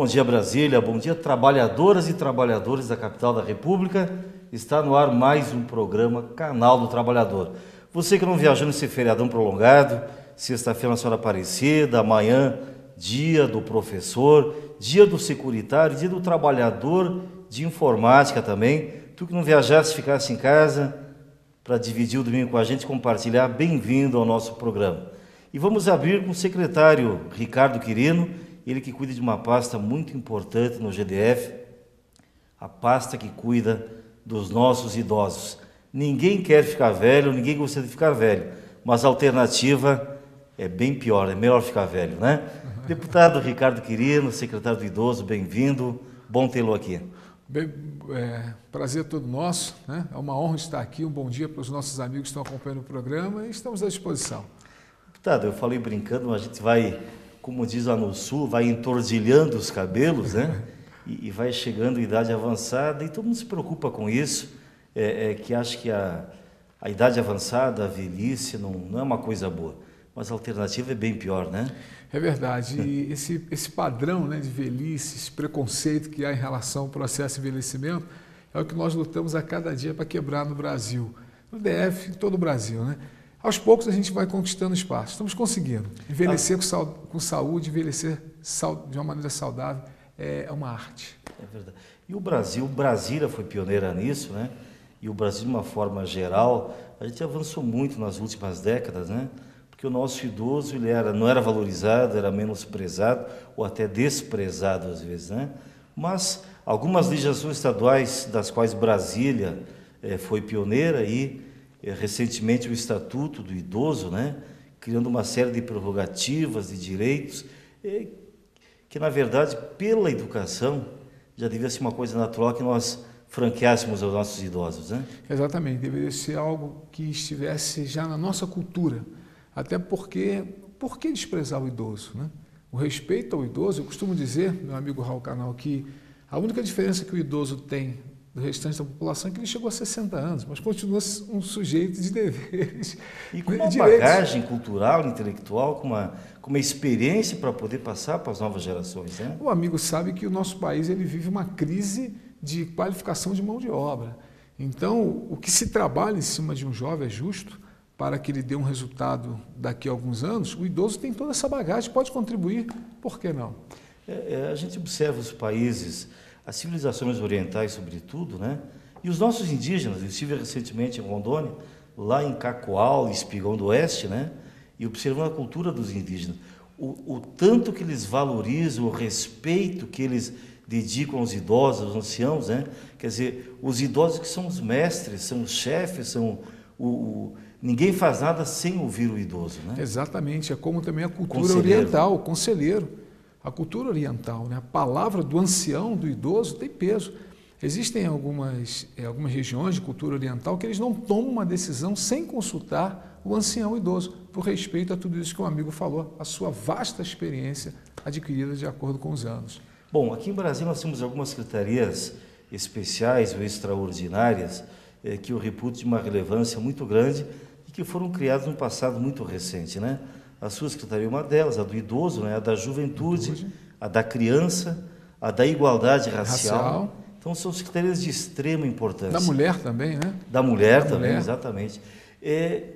Bom dia, Brasília, bom dia, trabalhadoras e trabalhadores da capital da República. Está no ar mais um programa Canal do Trabalhador. Você que não viajou nesse feriadão prolongado, sexta-feira na Senhora Aparecida, amanhã, dia do professor, dia do securitário, dia do trabalhador de informática também. Tu que não viajasse, ficasse em casa para dividir o domingo com a gente, compartilhar, bem-vindo ao nosso programa. E vamos abrir com o secretário Ricardo Quirino, ele que cuida de uma pasta muito importante no GDF, a pasta que cuida dos nossos idosos. Ninguém quer ficar velho, ninguém gosta de ficar velho, mas a alternativa é bem pior, é melhor ficar velho, né? Deputado Ricardo Quirino, secretário do Idoso, bem-vindo, bom tê-lo aqui. Bem, prazer todo nosso, né? É uma honra estar aqui, um bom dia para os nossos amigos que estão acompanhando o programa e estamos à disposição. Deputado, eu falei brincando, mas a gente vai, como diz lá no Sul, vai entordilhando os cabelos, né? E vai chegando a idade avançada e todo mundo se preocupa com isso, que acha que a idade avançada, a velhice, não é uma coisa boa, mas a alternativa é bem pior, né? É verdade, e esse padrão, né, de velhice, esse preconceito que há em relação ao processo de envelhecimento, é o que nós lutamos a cada dia para quebrar no Brasil, no DF, em todo o Brasil, né? Aos poucos a gente vai conquistando espaço, estamos conseguindo. Envelhecer com saúde, envelhecer de uma maneira saudável é uma arte. É verdade. E o Brasil, Brasília foi pioneira nisso, né? E o Brasil, de uma forma geral, a gente avançou muito nas últimas décadas, né? Porque o nosso idoso ele não era valorizado, era menosprezado ou até desprezado às vezes, né? Mas algumas legislações estaduais, das quais Brasília foi pioneira, e recentemente o Estatuto do Idoso, né? Criando uma série de prerrogativas, de direitos, que na verdade, pela educação, já devia ser uma coisa natural que nós franqueássemos aos nossos idosos, né? Exatamente, deveria ser algo que estivesse já na nossa cultura. Até porque, por que desprezar o idoso, né? O respeito ao idoso, eu costumo dizer, meu amigo Raul Canal, que a única diferença que o idoso tem do restante da população é que ele chegou a 60 anos, mas continua um sujeito de deveres. E com uma bagagem cultural, intelectual, com uma experiência para poder passar para as novas gerações, né? O amigo sabe que o nosso país ele vive uma crise de qualificação de mão de obra. Então, o que se trabalha em cima de um jovem é justo, para que ele dê um resultado daqui a alguns anos. O idoso tem toda essa bagagem, pode contribuir, por que não? A gente observa os países, as civilizações orientais sobretudo, né? E os nossos indígenas. Eu estive recentemente em Rondônia, lá em Cacoal, Espigão do Oeste, né? E observando a cultura dos indígenas, o tanto que eles valorizam, o respeito que eles dedicam aos idosos, aos anciãos, né? Quer dizer, os idosos que são os mestres, são os chefes, são ninguém faz nada sem ouvir o idoso, né? Exatamente, é como também a cultura oriental, o conselheiro. A cultura oriental, né? A palavra do ancião, do idoso, tem peso. Existem algumas regiões de cultura oriental que eles não tomam uma decisão sem consultar o ancião, o idoso, por respeito a tudo isso que o amigo falou, a sua vasta experiência adquirida de acordo com os anos. Bom, aqui em Brasília nós temos algumas secretarias especiais ou extraordinárias que eu reputo de uma relevância muito grande e que foram criadas num passado muito recente, né? A sua secretaria é uma delas, a do idoso, né? A da juventude, a da criança, a da igualdade racial. Então são secretarias de extrema importância. Da mulher também, né? Da mulher também, exatamente.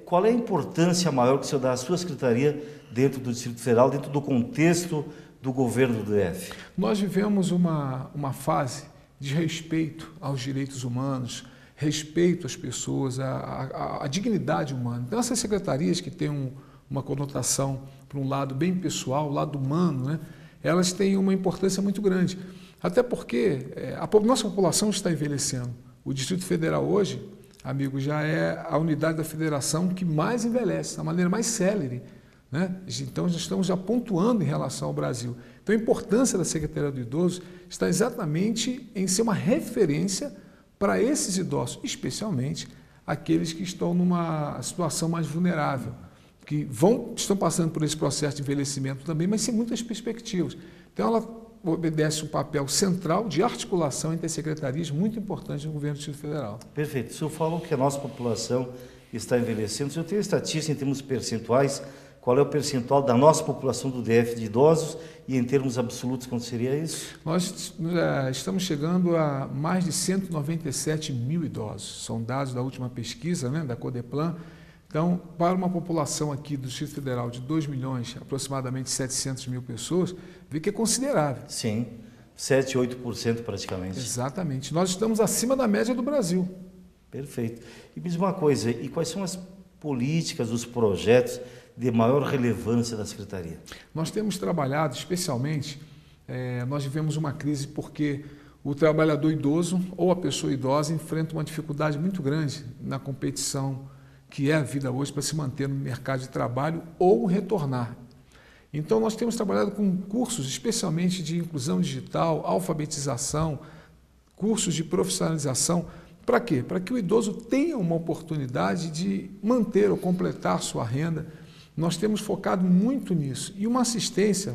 Qual é a importância maior que o senhor dá à sua secretaria dentro do Distrito Federal, dentro do contexto do governo do DF? Nós vivemos uma fase de respeito aos direitos humanos, respeito às pessoas, à dignidade humana. Então, essas secretarias que têm uma conotação para um lado bem pessoal, o lado humano, né? Elas têm uma importância muito grande. Até porque nossa população está envelhecendo. O Distrito Federal hoje, amigo, já é a unidade da federação que mais envelhece, da maneira mais célere, né? Então, já estamos já pontuando em relação ao Brasil. Então, a importância da Secretaria do Idoso está exatamente em ser uma referência para esses idosos, especialmente aqueles que estão numa situação mais vulnerável, que estão passando por esse processo de envelhecimento também, mas sem muitas perspectivas. Então, ela obedece um papel central de articulação entre as secretarias muito importante no governo do Distrito Federal. Perfeito. O senhor falou que a nossa população está envelhecendo. O senhor tem estatística em termos percentuais? qual é o percentual da nossa população do DF de idosos e em termos absolutos quanto seria isso? Nós estamos chegando a mais de 197 mil idosos. São dados da última pesquisa, né, da Codeplan. Então, para uma população aqui do Distrito Federal de 2 milhões, aproximadamente 700 mil pessoas, vê que é considerável. Sim, 7, 8% praticamente. Exatamente. Nós estamos acima da média do Brasil. Perfeito. E me diz uma coisa, e quais são as políticas, os projetos de maior relevância da Secretaria? Nós temos trabalhado, especialmente, nós vivemos uma crise porque o trabalhador idoso ou a pessoa idosa enfrenta uma dificuldade muito grande na competição que é a vida hoje para se manter no mercado de trabalho ou retornar. Então, nós temos trabalhado com cursos, especialmente de inclusão digital, alfabetização, cursos de profissionalização. Para quê? Para que o idoso tenha uma oportunidade de manter ou completar sua renda. Nós temos focado muito nisso. E uma assistência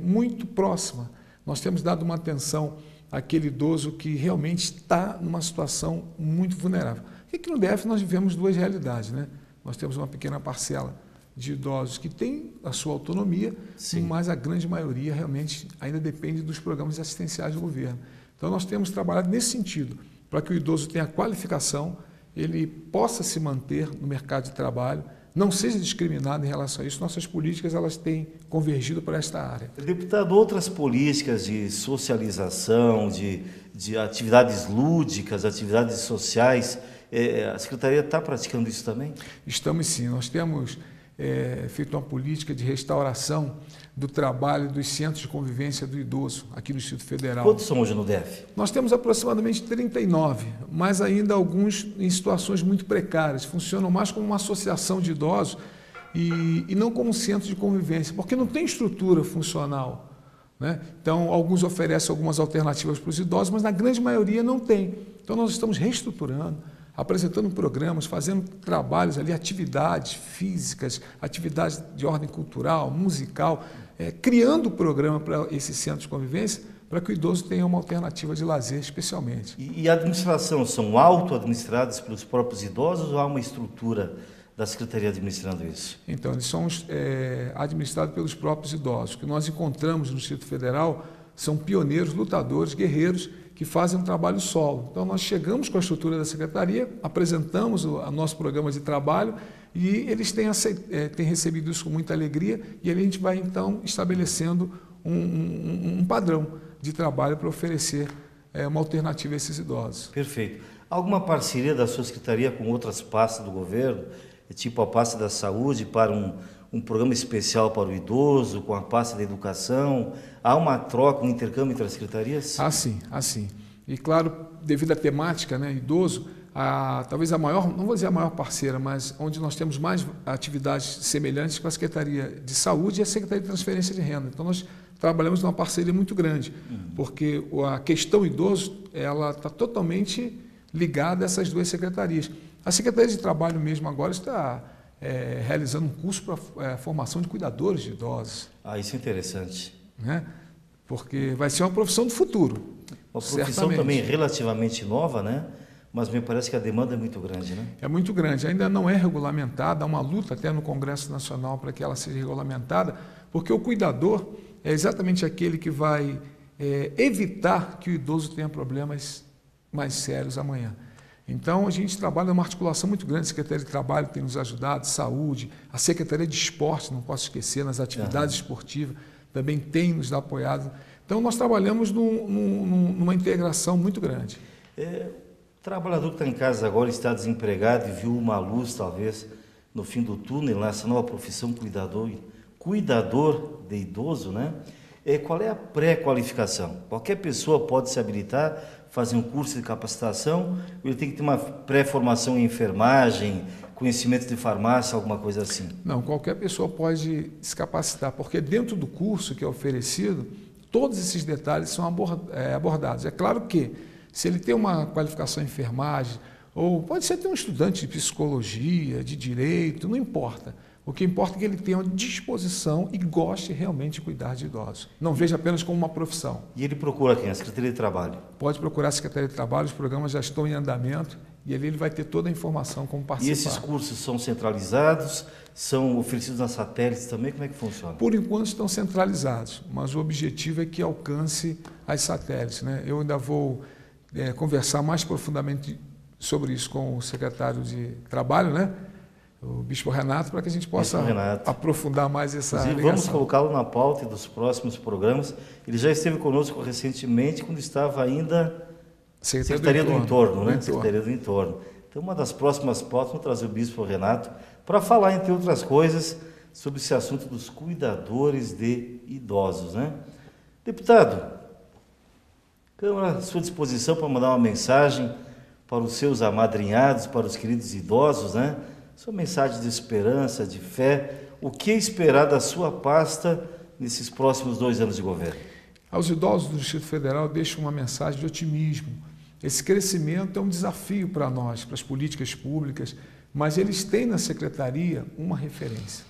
muito próxima. Nós temos dado uma atenção àquele idoso que realmente está numa situação muito vulnerável. E aqui no DF nós vivemos duas realidades, né? Nós temos uma pequena parcela de idosos que tem a sua autonomia, sim, mas a grande maioria realmente ainda depende dos programas assistenciais do governo. Então nós temos trabalhado nesse sentido, para que o idoso tenha qualificação, ele possa se manter no mercado de trabalho, não seja discriminado em relação a isso. Nossas políticas elas têm convergido para esta área. Deputado, outras políticas de socialização, de atividades lúdicas, atividades sociais, a Secretaria está praticando isso também? Estamos sim. Nós temos feito uma política de restauração do trabalho dos centros de convivência do idoso aqui no Distrito Federal. Quantos são hoje no DF? Nós temos aproximadamente 39, mas ainda alguns em situações muito precárias. Funcionam mais como uma associação de idosos e não como um centro de convivência, porque não tem estrutura funcional, né? Então, alguns oferecem algumas alternativas para os idosos, mas na grande maioria não tem. Então, nós estamos reestruturando, apresentando programas, fazendo trabalhos ali, atividades físicas, atividades de ordem cultural, musical, criando programa para esses centros de convivência, para que o idoso tenha uma alternativa de lazer, especialmente. E a administração, são auto-administradas pelos próprios idosos ou há uma estrutura da Secretaria administrando isso? Então, eles são administrados pelos próprios idosos. O que nós encontramos no Distrito Federal são pioneiros, lutadores, guerreiros, que fazem um trabalho solo. Então, nós chegamos com a estrutura da Secretaria, apresentamos o nosso programa de trabalho e eles têm recebido isso com muita alegria e ali a gente vai, então, estabelecendo um padrão de trabalho para oferecer uma alternativa a esses idosos. Perfeito. Alguma parceria da sua Secretaria com outras pastas do governo, tipo a pasta da saúde, para um programa especial para o idoso, com a pasta da educação? Há uma troca, um intercâmbio entre as secretarias? Há sim. E claro, devido à temática, né, idoso, talvez a maior, não vou dizer a maior parceira, mas onde nós temos mais atividades semelhantes com a Secretaria de Saúde e a Secretaria de Transferência de Renda. Então nós trabalhamos numa parceria muito grande, porque a questão idoso, ela está totalmente ligada a essas duas secretarias. A Secretaria de Trabalho mesmo agora está realizando um curso para a formação de cuidadores de idosos. Isso é interessante. Né? Porque vai ser uma profissão do futuro. Uma profissão também relativamente nova, né? Mas me parece que a demanda é muito grande, né? É muito grande. Ainda não é regulamentada, há uma luta até no Congresso Nacional para que ela seja regulamentada, porque o cuidador é exatamente aquele que vai evitar que o idoso tenha problemas mais sérios amanhã. Então, a gente trabalha numa articulação muito grande, a Secretaria de Trabalho tem nos ajudado, Saúde, a Secretaria de Esporte, não posso esquecer, nas atividades esportivas, também tem nos apoiado. Então, nós trabalhamos numa integração muito grande. O trabalhador que está em casa agora, está desempregado e viu uma luz, talvez, no fim do túnel, nessa nova profissão, cuidador de idoso, né? Qual é a pré-qualificação? Qualquer pessoa pode se habilitar, fazer um curso de capacitação, ou ele tem que ter uma pré-formação em enfermagem, conhecimento de farmácia, alguma coisa assim? Não, qualquer pessoa pode se capacitar, porque dentro do curso que é oferecido, todos esses detalhes são abordados. É claro que, se ele tem uma qualificação em enfermagem, ou pode ser até um estudante de psicologia, de direito, não importa. O que importa é que ele tenha disposição e goste realmente de cuidar de idosos. Não veja apenas como uma profissão. E ele procura quem? A Secretaria de Trabalho? Pode procurar a Secretaria de Trabalho, os programas já estão em andamento e ali ele vai ter toda a informação como participar. E esses cursos são centralizados? São oferecidos nas satélites também? Como é que funciona? Por enquanto estão centralizados, mas o objetivo é que alcance as satélites, né? Eu ainda vou conversar mais profundamente sobre isso com o secretário de Trabalho, né? O Bispo Renato, para que a gente possa aprofundar mais essa ligação. Vamos colocá-lo na pauta dos próximos programas. Ele já esteve conosco recentemente, quando estava ainda Secretaria do Entorno, né? Secretaria do Entorno. Então, uma das próximas pautas, vamos trazer o Bispo Renato para falar, entre outras coisas, sobre esse assunto dos cuidadores de idosos, né? Deputado, Câmara à sua disposição para mandar uma mensagem para os seus amadrinhados, para os queridos idosos, né? Sua mensagem de esperança, de fé, o que esperar da sua pasta nesses próximos 2 anos de governo? Aos idosos do Distrito Federal, deixo uma mensagem de otimismo. Esse crescimento é um desafio para nós, para as políticas públicas, mas eles têm na Secretaria uma referência.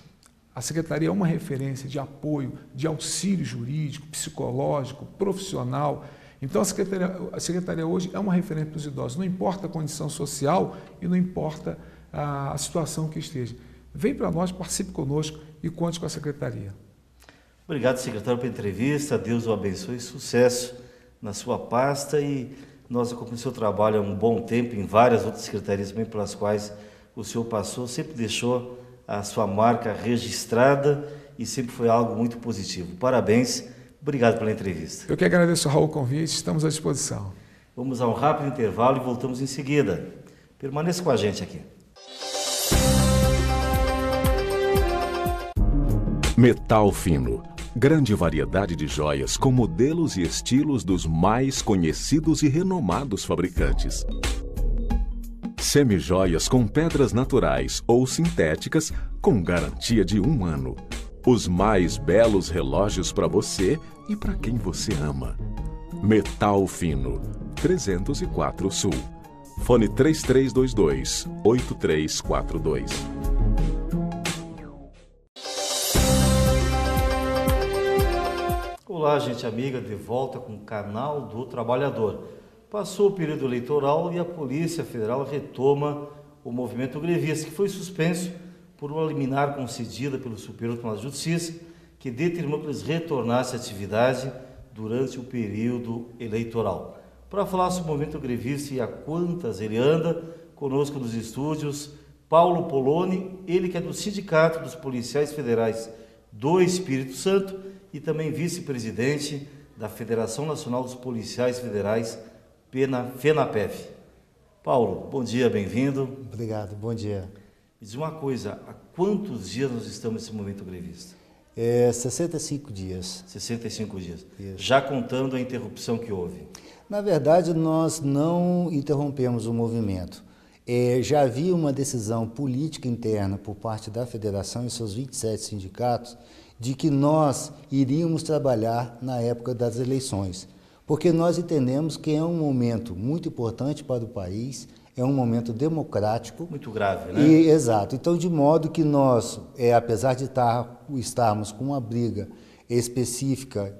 A Secretaria é uma referência de apoio, de auxílio jurídico, psicológico, profissional. Então, a Secretaria hoje é uma referência para os idosos. Não importa a condição social e não importa a situação que esteja. Vem para nós, participe conosco e conte com a Secretaria. Obrigado, secretário, pela entrevista. Deus o abençoe, sucesso na sua pasta, e nós acompanhamos o seu trabalho há um bom tempo em várias outras secretarias também pelas quais o senhor passou, sempre deixou a sua marca registrada e sempre foi algo muito positivo. Parabéns, obrigado pela entrevista. Eu que agradeço, Raul, o convite, estamos à disposição. Vamos a um rápido intervalo e voltamos em seguida. Permaneça com a gente aqui. Metal fino. Grande variedade de joias com modelos e estilos dos mais conhecidos e renomados fabricantes. Semijoias com pedras naturais ou sintéticas com garantia de 1 ano. Os mais belos relógios para você e para quem você ama. Metal fino. 304 Sul. Fone 3322-8342. Olá, gente amiga, de volta com o Canal do Trabalhador. Passou o período eleitoral e a Polícia Federal retoma o movimento grevista, que foi suspenso por uma liminar concedida pelo Superior Tribunal de Justiça, que determinou que eles retornassem à atividade durante o período eleitoral. Para falar sobre o movimento grevista e a quantas ele anda, conosco nos estúdios, Paulo Poloni, ele que é do Sindicato dos Policiais Federais do Espírito Santo e também vice-presidente da Federação Nacional dos Policiais Federais, FENAPEF. Paulo, bom dia, bem-vindo. Obrigado, bom dia. Me diz uma coisa, há quantos dias nós estamos nesse movimento grevista? 65 dias. 65 dias. Isso. Já contando a interrupção que houve. Na verdade, nós não interrompemos o movimento. Já havia uma decisão política interna por parte da federação e seus 27 sindicatos de que nós iríamos trabalhar na época das eleições, porque nós entendemos que é um momento muito importante para o país, é um momento democrático. Muito grave, né? Exato. Então, de modo que nós, apesar de estarmos com uma briga específica,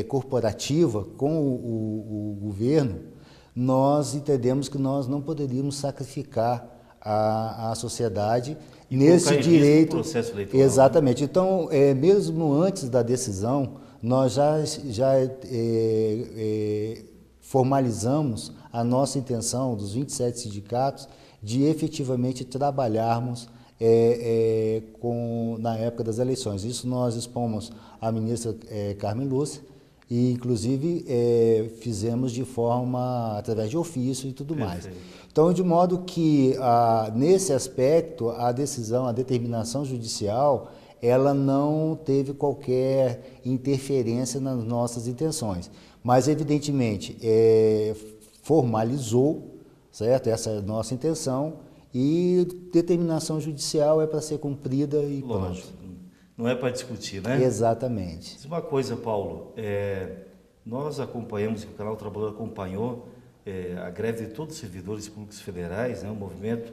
corporativa com o governo, nós entendemos que nós não poderíamos sacrificar a sociedade nesse direito. Processo eleitoral. Exatamente. Então, mesmo antes da decisão, nós já formalizamos a nossa intenção dos 27 sindicatos de efetivamente trabalharmos na época das eleições. Isso nós expomos à ministra Carmen Lúcia e, inclusive, fizemos de forma, através de ofício e tudo mais. Então, de modo que, nesse aspecto, a determinação judicial, ela não teve qualquer interferência nas nossas intenções. Mas, evidentemente, formalizou, certo? Essa é a nossa intenção, e determinação judicial é para ser cumprida e lógico. Pronto. Não é para discutir, né? Exatamente. Diz uma coisa, Paulo, nós acompanhamos, o Canal do Trabalhador acompanhou a greve de todos os servidores públicos federais, né? Um movimento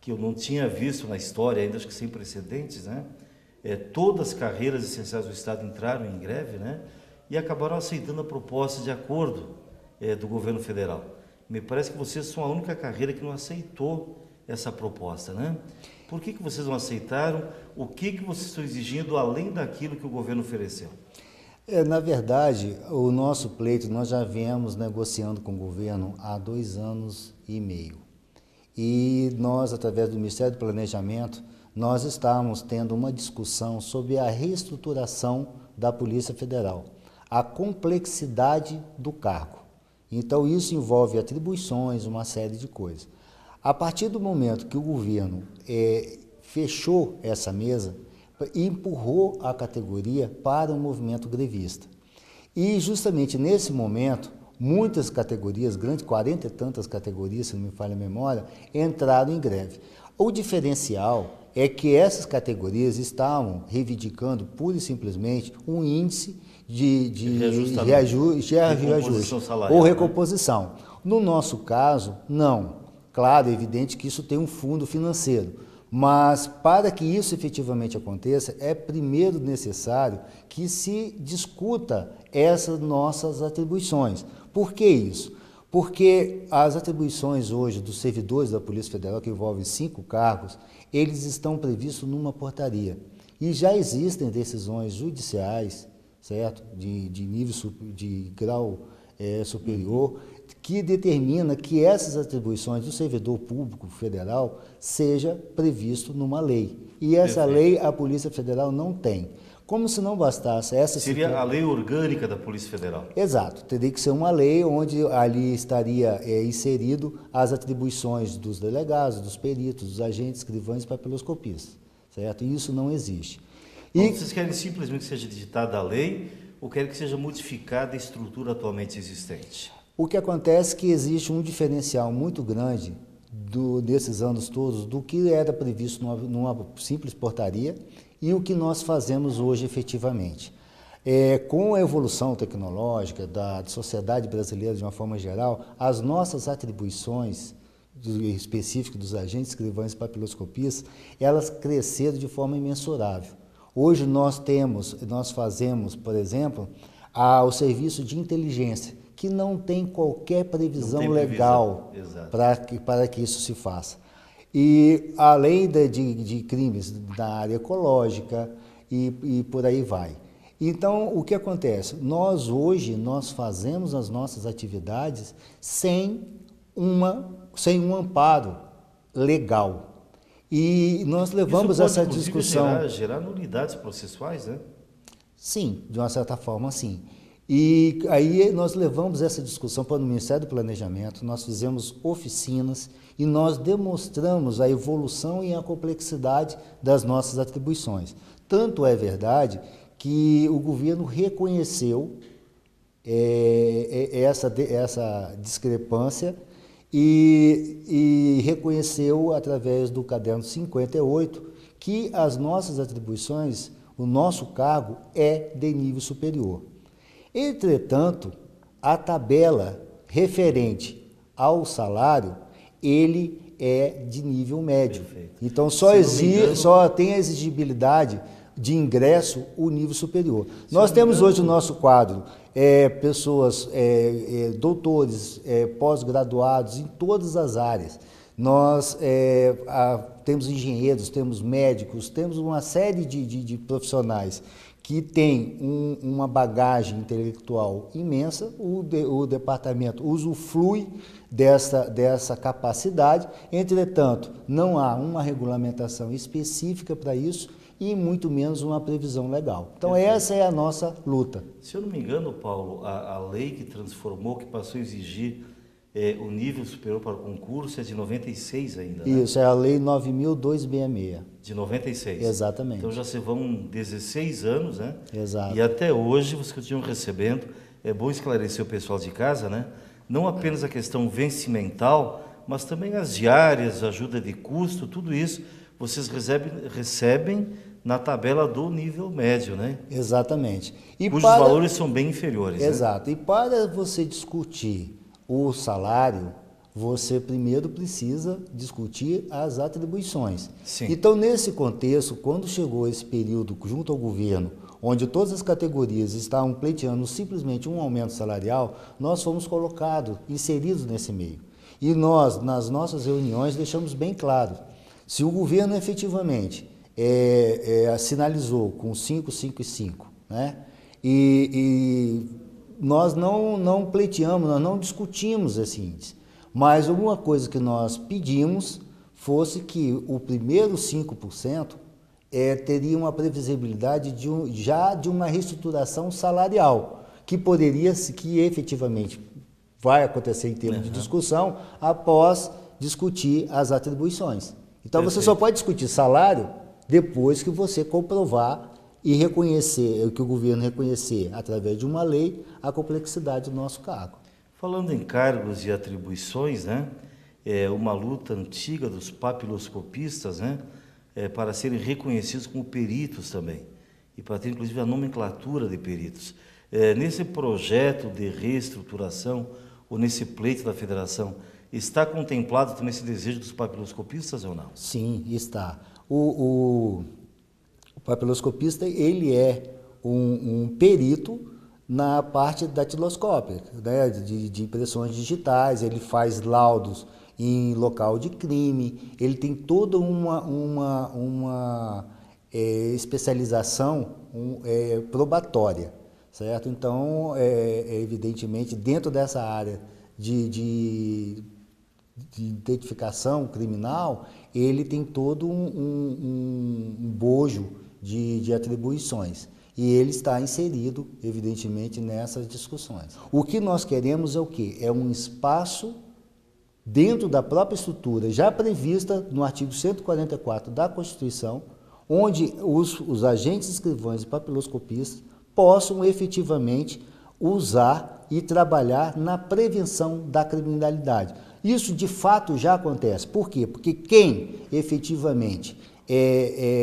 que eu não tinha visto na história ainda, acho que sem precedentes, né? Todas as carreiras essenciais do Estado entraram em greve, né? E acabaram aceitando a proposta de acordo do governo federal. Me parece que vocês são a única carreira que não aceitou essa proposta, né? Por que vocês não aceitaram? O que vocês estão exigindo além daquilo que o governo ofereceu? Na verdade, o nosso pleito nós já viemos negociando com o governo há 2 anos e meio. E nós, através do Ministério do Planejamento, nós estávamos tendo uma discussão sobre a reestruturação da Polícia Federal, a complexidade do cargo. Então, isso envolve atribuições, uma série de coisas. A partir do momento que o governo fechou essa mesa, empurrou a categoria para o movimento grevista. E justamente nesse momento, muitas categorias, 40 e tantas categorias, se não me falha a memória, entraram em greve. O diferencial é que essas categorias estavam reivindicando pura e simplesmente um índice de reajuste ou recomposição. Né? No nosso caso, não. Claro, é evidente que isso tem um fundo financeiro, mas para que isso efetivamente aconteça, é primeiro necessário que se discuta essas nossas atribuições. Por que isso? Porque as atribuições hoje dos servidores da Polícia Federal, que envolvem 5 cargos, eles estão previstos numa portaria. E já existem decisões judiciais, certo? De nível, de grau superior, que determina que essas atribuições do servidor público federal seja previsto numa lei. E essa lei a Polícia Federal não tem. Como se não bastasse essa... Seria a lei orgânica da Polícia Federal. Exato. Teria que ser uma lei onde ali estaria inserido as atribuições dos delegados, dos peritos, dos agentes, escrivães e papiloscopistas. Certo? E isso não existe. Então, vocês querem simplesmente que seja digitada a lei ou querem que seja modificada a estrutura atualmente existente? O que acontece é que existe um diferencial muito grande desses anos todos do que era previsto numa simples portaria e o que nós fazemos hoje efetivamente. Com a evolução tecnológica da sociedade brasileira de uma forma geral, as nossas atribuições específicas dos agentes, escrivães e papiloscopistas, elas cresceram de forma imensurável. Hoje nós fazemos, por exemplo, o serviço de inteligência, que não tem qualquer previsão legal para que isso se faça. E além de crimes da área ecológica e por aí vai. Então, o que acontece? Hoje nós fazemos as nossas atividades sem um amparo legal. E nós levamos essa discussão... gerar nulidades processuais, né? Sim, de uma certa forma, sim. E aí nós levamos essa discussão para o Ministério do Planejamento, nós fizemos oficinas e nós demonstramos a evolução e a complexidade das nossas atribuições. Tanto é verdade que o governo reconheceu essa discrepância e reconheceu, através do caderno 58, que as nossas atribuições, o nosso cargo é de nível superior. Entretanto, a tabela referente ao salário, ele é de nível médio. Perfeito. Então, só tem a exigibilidade de ingresso o nível superior. Nós temos hoje o nosso quadro, pessoas, doutores, pós-graduados em todas as áreas. Nós temos engenheiros, temos médicos, temos uma série de profissionais que tem uma bagagem intelectual imensa. O departamento usufrui dessa capacidade, entretanto, não há uma regulamentação específica para isso e muito menos uma previsão legal. Então, essa é a nossa luta. Se eu não me engano, Paulo, a lei que transformou, que passou a exigir o nível superior para o concurso é de 96 ainda, né? Isso, é a Lei 9.266. De 96. Exatamente. Então já se vão 16 anos, né? Exato. E até hoje vocês continuam recebendo, é bom esclarecer o pessoal de casa, né? Não apenas a questão vencimental, mas também as diárias, ajuda de custo, tudo isso vocês recebem na tabela do nível médio, né? Exatamente. Cujos valores são bem inferiores. Exato. Né? E para você discutir o salário, você primeiro precisa discutir as atribuições. Sim. Então, nesse contexto, quando chegou esse período junto ao governo, onde todas as categorias estavam pleiteando simplesmente um aumento salarial, nós fomos colocados, inseridos nesse meio. E nós, nas nossas reuniões, deixamos bem claro, se o governo efetivamente sinalizou com 5, 5 e 5, né? E nós não pleiteamos, nós não discutimos esse índice, mas alguma coisa que nós pedimos fosse que o primeiro 5% teria uma previsibilidade já de uma reestruturação salarial, que efetivamente vai acontecer em termos de discussão após discutir as atribuições. Então, Perfeito. Você só pode discutir salário depois que você comprovar e reconhecer, que o governo reconhecer, através de uma lei, a complexidade do nosso cargo. Falando em cargos e atribuições, né, é uma luta antiga dos papiloscopistas, né, para serem reconhecidos como peritos também, e para ter inclusive a nomenclatura de peritos. Nesse projeto de reestruturação, ou nesse pleito da federação, está contemplado também esse desejo dos papiloscopistas ou não? Sim, está. O papiloscopista, ele é um perito na parte datiloscópica, né, de impressões digitais, ele faz laudos em local de crime, ele tem toda uma especialização probatória, certo? Então, evidentemente, dentro dessa área de identificação criminal, ele tem todo um bojo de atribuições. E ele está inserido, evidentemente, nessas discussões. O que nós queremos é o quê? É um espaço dentro da própria estrutura, já prevista no artigo 144 da Constituição, onde os agentes escrivães e papiloscopistas possam efetivamente usar e trabalhar na prevenção da criminalidade. Isso, de fato, já acontece. Por quê? Porque quem efetivamente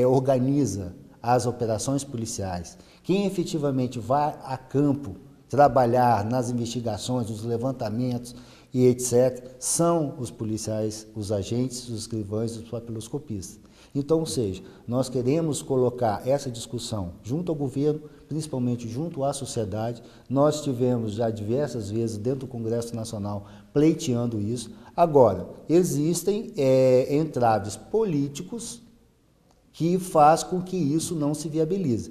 organiza as operações policiais, quem efetivamente vai a campo trabalhar nas investigações, nos levantamentos e etc., são os policiais, os agentes, os escrivães e os papiloscopistas. Então, ou seja, nós queremos colocar essa discussão junto ao governo, principalmente junto à sociedade. Nós estivemos já diversas vezes dentro do Congresso Nacional pleiteando isso. Agora, existem entraves políticos que faz com que isso não se viabilize.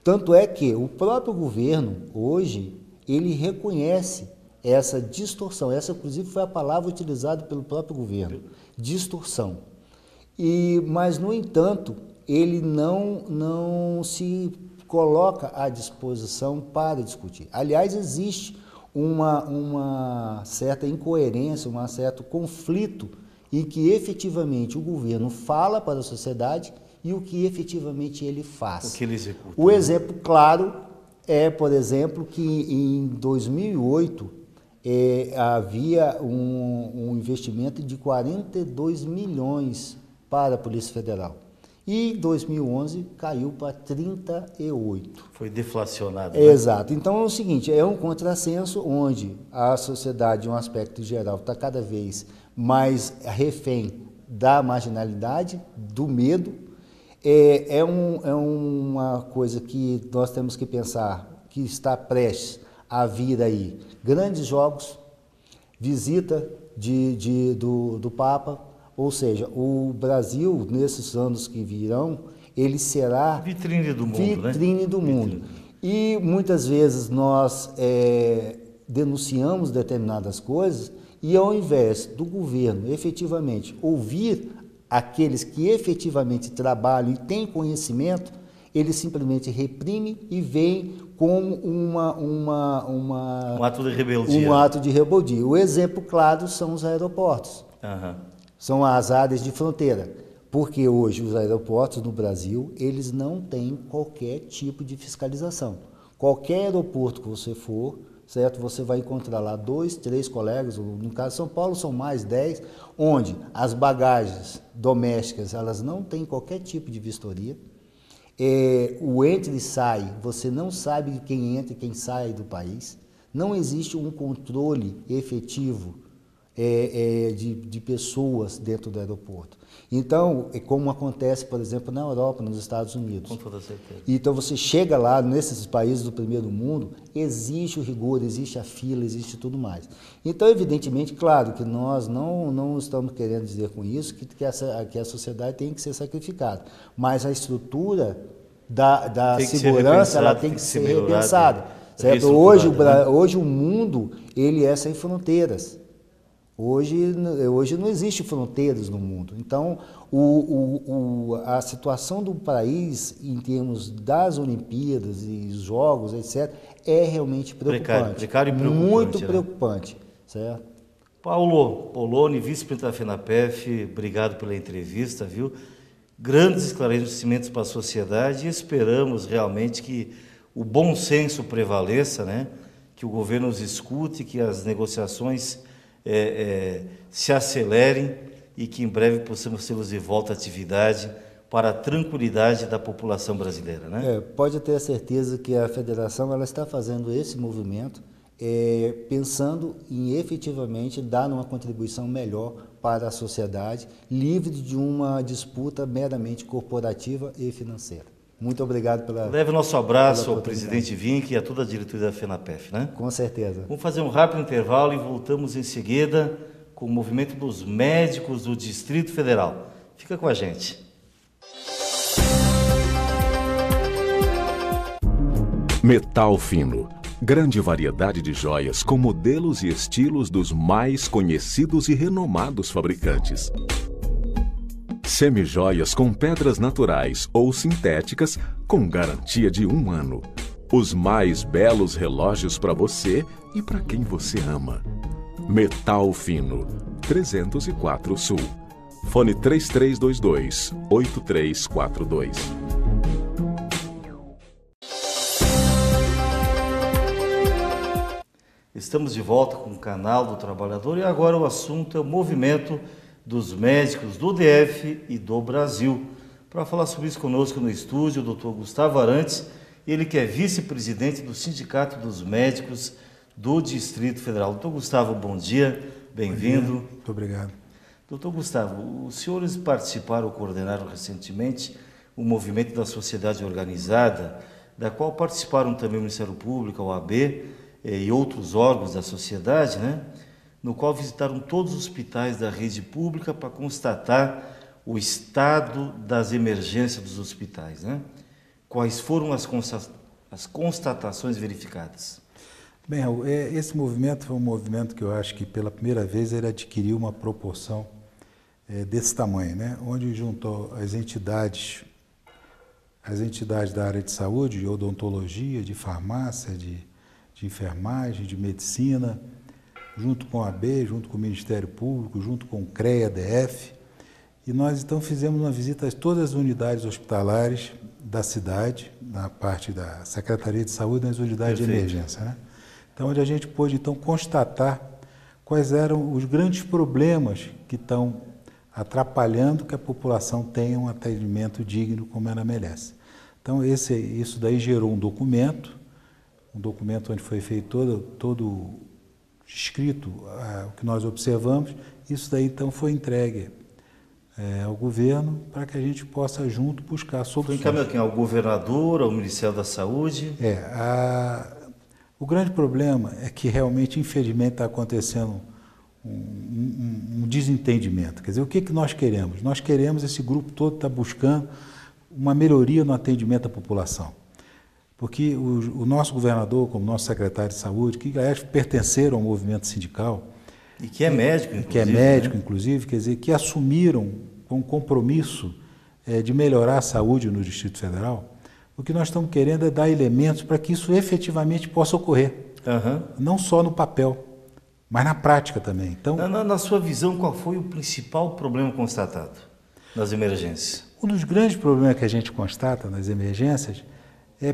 Tanto é que o próprio governo, hoje, ele reconhece essa distorção. Essa, inclusive, foi a palavra utilizada pelo próprio governo, distorção. Mas, no entanto, ele não se coloca à disposição para discutir. Aliás, existe uma certa incoerência, um certo conflito em que efetivamente o governo fala para a sociedade e o que efetivamente ele faz. O que ele executa. O exemplo claro é, por exemplo, que em 2008 havia um investimento de 42 milhões para a Polícia Federal. E em 2011 caiu para 38. Foi deflacionado. Exato. Então é o seguinte, é um contrassenso onde a sociedade, em um aspecto geral, está cada vez mais refém da marginalidade, do medo. É uma coisa que nós temos que pensar, que está prestes a vir aí. Grandes jogos, visita do Papa, ou seja, o Brasil, nesses anos que virão, ele será vitrine do mundo, vitrine do mundo. E muitas vezes nós denunciamos determinadas coisas e, ao invés do governo efetivamente ouvir aqueles que efetivamente trabalham e têm conhecimento, ele simplesmente reprime e vem como um ato de rebeldia. Um ato de rebeldia. O exemplo claro são os aeroportos. Uhum. São as áreas de fronteira. Porque hoje os aeroportos no Brasil, eles não têm qualquer tipo de fiscalização. Qualquer aeroporto que você for, certo? Você vai encontrar lá 2, 3 colegas, no caso de São Paulo são mais 10, onde as bagagens domésticas, elas não têm qualquer tipo de vistoria. O entra e sai, você não sabe quem entra e quem sai do país. Não existe um controle efetivo de pessoas dentro do aeroporto. Então, é como acontece, por exemplo, na Europa, nos Estados Unidos. Com toda certeza. Então, você chega lá, nesses países do primeiro mundo, existe o rigor, existe a fila, existe tudo mais. Então, evidentemente, claro que nós não estamos querendo dizer com isso que a sociedade tem que ser sacrificada, mas a estrutura da segurança ela tem que ser repensada. Certo? Hoje o mundo ele é sem fronteiras. Hoje não existe fronteiras no mundo. Então, a situação do país, em termos das Olimpíadas e Jogos, etc., é realmente preocupante. Precário e preocupante. Muito preocupante. Certo? Paulo Poloni, vice-presidente da FENAPEF, obrigado pela entrevista, viu? Grandes esclarecimentos para a sociedade e esperamos realmente que o bom senso prevaleça, né? Que o governo nos escute, que as negociações se acelerem e que em breve possamos tê-los de volta à atividade para a tranquilidade da população brasileira, né? Pode ter a certeza que a federação ela está fazendo esse movimento pensando em efetivamente dar uma contribuição melhor para a sociedade, livre de uma disputa meramente corporativa e financeira. Muito obrigado pela... Leve nosso abraço ao presidente Vinck e a toda a diretoria da FENAPEF, né? Com certeza. Vamos fazer um rápido intervalo e voltamos em seguida com o movimento dos médicos do Distrito Federal. Fica com a gente. Metal fino. Grande variedade de joias com modelos e estilos dos mais conhecidos e renomados fabricantes. Semijoias com pedras naturais ou sintéticas com garantia de 1 ano. Os mais belos relógios para você e para quem você ama. Metal fino, 304 Sul. Fone 3322-8342. Estamos de volta com o Canal do Trabalhador e agora o assunto é o movimento dos médicos do DF e do Brasil. Para falar sobre isso conosco no estúdio, o Dr. Gustavo Arantes, ele que é vice-presidente do Sindicato dos Médicos do Distrito Federal. Dr. Gustavo, bom dia, bem-vindo. Muito obrigado. Dr. Gustavo, os senhores participaram ou coordenaram recentemente o movimento da sociedade organizada, da qual participaram também o Ministério Público, a OAB e outros órgãos da sociedade, né? No qual visitaram todos os hospitais da rede pública para constatar o estado das emergências dos hospitais, né? Quais foram as constatações verificadas? Bem, esse movimento foi um movimento que eu acho que pela primeira vez ele adquiriu uma proporção desse tamanho, né? Onde juntou as entidades da área de saúde, de odontologia, de farmácia, de enfermagem, de medicina, junto com a AB, junto com o Ministério Público, junto com o CREA-DF, e nós então fizemos uma visita a todas as unidades hospitalares da cidade, na parte da Secretaria de Saúde, nas unidades de emergência, né? Então, onde a gente pôde então constatar quais eram os grandes problemas que estão atrapalhando que a população tenha um atendimento digno como ela merece. Então, isso daí gerou um documento onde foi feito todo escrito o que nós observamos. Isso daí então foi entregue ao governo para que a gente possa junto buscar soluções. Foi encaminhado ao governador, ao Ministério da Saúde? O grande problema é que realmente, infelizmente, está acontecendo um desentendimento. Quer dizer, o que nós queremos? Nós queremos, esse grupo todo está buscando uma melhoria no atendimento à população. Porque o nosso governador, como nosso secretário de saúde, que aliás pertenceram ao movimento sindical, e que é médico, inclusive. Que é médico, inclusive, quer dizer, que assumiram com compromisso de melhorar a saúde no Distrito Federal. O que nós estamos querendo é dar elementos para que isso efetivamente possa ocorrer. Não só no papel, mas na prática também. Então, na sua visão, qual foi o principal problema constatado nas emergências? Um dos grandes problemas que a gente constata nas emergências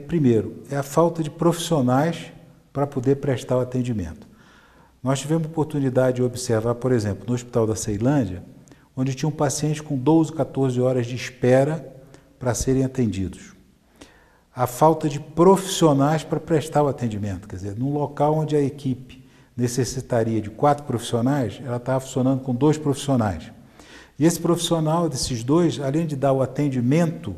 primeiro, a falta de profissionais para poder prestar o atendimento. Nós tivemos a oportunidade de observar, por exemplo, no Hospital da Ceilândia, onde tinha um paciente com 12, 14 horas de espera para serem atendidos. A falta de profissionais para prestar o atendimento, quer dizer, num local onde a equipe necessitaria de 4 profissionais, ela estava funcionando com 2 profissionais. E esse profissional, desses 2, além de dar o atendimento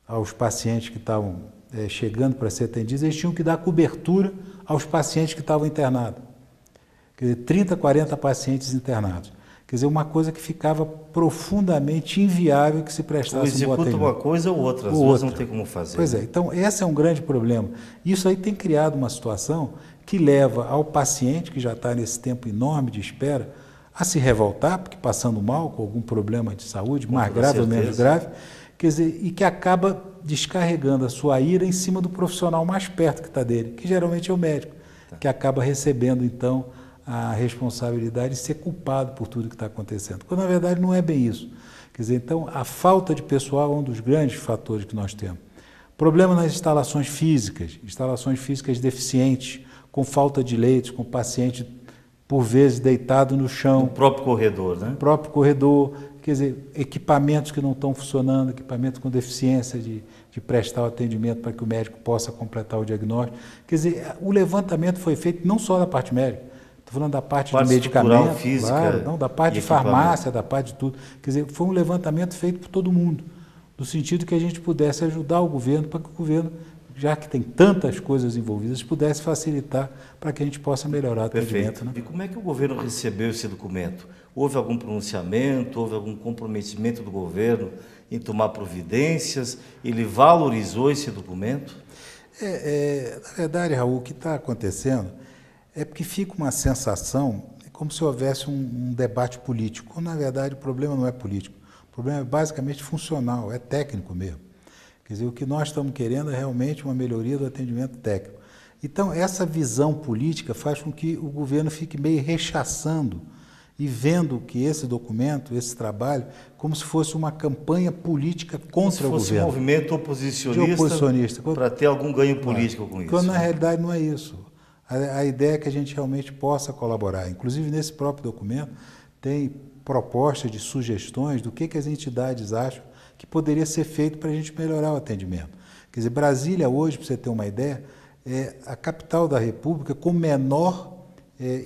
aos pacientes que estavam chegando para ser atendidos, eles tinham que dar cobertura aos pacientes que estavam internados. Quer dizer, 30, 40 pacientes internados. Quer dizer, uma coisa que ficava profundamente inviável que se prestasse um bom atendimento. Executa uma coisa ou outra, às vezes não tem como fazer. Pois é, então esse é um grande problema. Isso aí tem criado uma situação que leva ao paciente, que já está nesse tempo enorme de espera, a se revoltar, porque passando mal, com algum problema de saúde, mais grave ou menos grave, quer dizer, e que acaba descarregando a sua ira em cima do profissional mais perto que está dele, que geralmente é o médico, que acaba recebendo, então, a responsabilidade de ser culpado por tudo que está acontecendo. Quando, na verdade, não é bem isso. Quer dizer, então, a falta de pessoal é um dos grandes fatores que nós temos. Problema nas instalações físicas deficientes, com falta de leitos, com paciente, por vezes, deitado no chão. No próprio corredor, né? No próprio corredor, quer dizer, equipamentos que não estão funcionando, equipamentos com deficiência de prestar o atendimento para que o médico possa completar o diagnóstico. Quer dizer, o levantamento foi feito não só da parte médica, estou falando da parte de medicamento, física, claro, não, da parte de farmácia, da parte de tudo. Quer dizer, foi um levantamento feito por todo mundo, no sentido que a gente pudesse ajudar o governo, para que o governo, já que tem tantas coisas envolvidas, pudesse facilitar para que a gente possa melhorar o atendimento. Né? E como é que o governo recebeu esse documento? Houve algum pronunciamento, houve algum comprometimento do governo em tomar providências? Ele valorizou esse documento? Na verdade, Raul, o que está acontecendo é porque fica uma sensação, como se houvesse um debate político, quando, na verdade, o problema não é político. O problema é basicamente funcional, é técnico mesmo. Quer dizer, o que nós estamos querendo é realmente uma melhoria do atendimento técnico. Então, essa visão política faz com que o governo fique meio rechaçando e vendo que esse documento, esse trabalho, como se fosse uma campanha política contra o governo. Como se fosse um movimento oposicionista para ter algum ganho político com isso. Quando, na realidade, não é isso. A ideia é que a gente realmente possa colaborar. Inclusive, nesse próprio documento, tem propostas de sugestões do que as entidades acham que poderia ser feito para a gente melhorar o atendimento. Quer dizer, Brasília hoje, para você ter uma ideia, é a capital da República com menor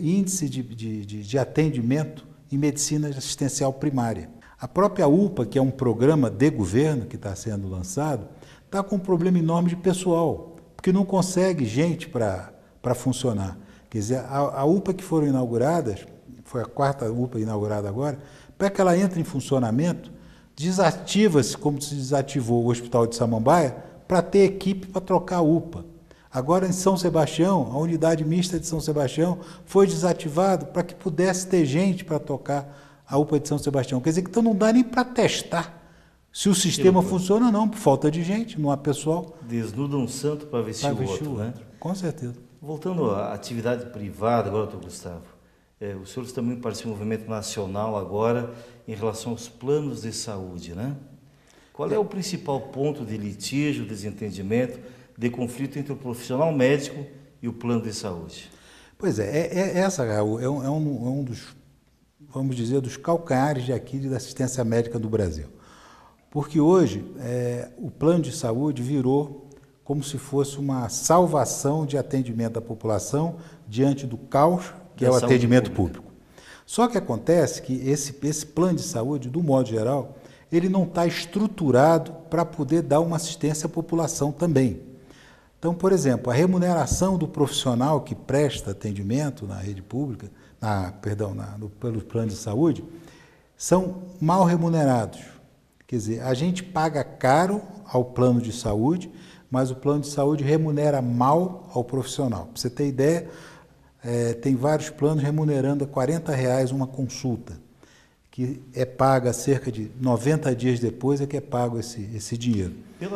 índice de atendimento em medicina assistencial primária. A própria UPA, que é um programa de governo que está sendo lançado, está com um problema enorme de pessoal, porque não consegue gente para funcionar. Quer dizer, a UPA que foram inauguradas, foi a 4ª UPA inaugurada agora, para que ela entre em funcionamento, desativa-se, como se desativou o Hospital de Samambaia, para ter equipe para trocar a UPA. Agora, em São Sebastião, a unidade mista de São Sebastião foi desativada para que pudesse ter gente para tocar a UPA de São Sebastião. Quer dizer, então não dá nem para testar se o sistema funciona ou não, por falta de gente, não há pessoal. Desnuda um santo para vestir o outro, né? Com certeza. Voltando à atividade privada, agora, doutor Gustavo, os senhores também participam do movimento nacional agora em relação aos planos de saúde, né? Qual é o principal ponto de litígio, desentendimento, de conflito entre o profissional médico e o plano de saúde? Pois essa, Raul, é um dos, vamos dizer, dos calcanhares de Aquiles da assistência médica do Brasil. Porque hoje o plano de saúde virou como se fosse uma salvação de atendimento da população diante do caos que é o atendimento público. Só que acontece que esse plano de saúde, do modo geral, ele não está estruturado para poder dar uma assistência à população também. Então, por exemplo, a remuneração do profissional que presta atendimento na rede pública, pelo plano de saúde, são mal remunerados. Quer dizer, a gente paga caro ao plano de saúde, mas o plano de saúde remunera mal ao profissional. Para você ter ideia, tem vários planos remunerando a R$40 uma consulta, que é paga cerca de 90 dias depois é que é pago esse dinheiro.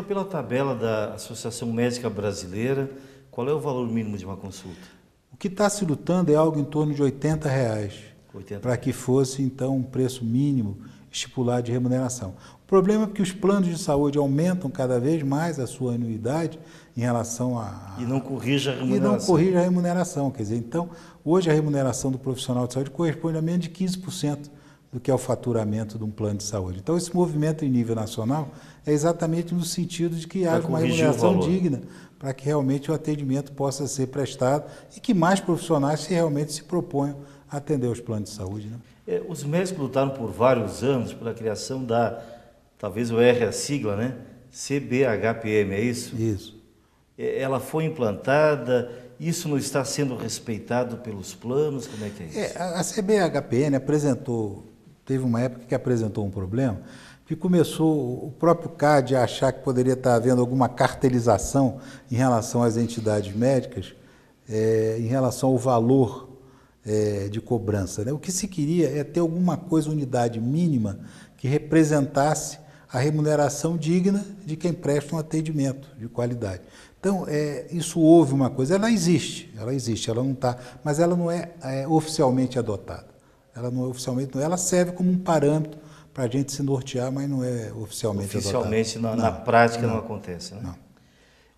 Pela tabela da Associação Médica Brasileira, qual é o valor mínimo de uma consulta? O que está se lutando é algo em torno de R$80, para que fosse, então, um preço mínimo estipulado de remuneração. O problema é que os planos de saúde aumentam cada vez mais a sua anuidade em relação a... E não corrige a remuneração. E não corrige a remuneração. Quer dizer, então, hoje a remuneração do profissional de saúde corresponde a menos de 15% do que é o faturamento de um plano de saúde. Então, esse movimento em nível nacional é exatamente no sentido de que haja uma remuneração digna para que realmente o atendimento possa ser prestado e que mais profissionais realmente se proponham a atender os planos de saúde. Né? Os médicos lutaram por vários anos pela criação da, talvez o R a sigla, né? CBHPM, é isso? Isso. Ela foi implantada, isso não está sendo respeitado pelos planos, como é que é isso? A CBHPN teve uma época que apresentou um problema, que começou o próprio CAD a achar que poderia estar havendo alguma cartelização em relação às entidades médicas, em relação ao valor de cobrança. Né? O que se queria é ter alguma coisa, unidade mínima, que representasse a remuneração digna de quem presta um atendimento de qualidade. Então, isso houve uma coisa, ela existe, ela não está, mas ela não é, oficialmente adotada. Ela não é oficialmente, ela serve como um parâmetro para a gente se nortear, mas não é oficialmente adotada. Oficialmente, na prática, não acontece, né?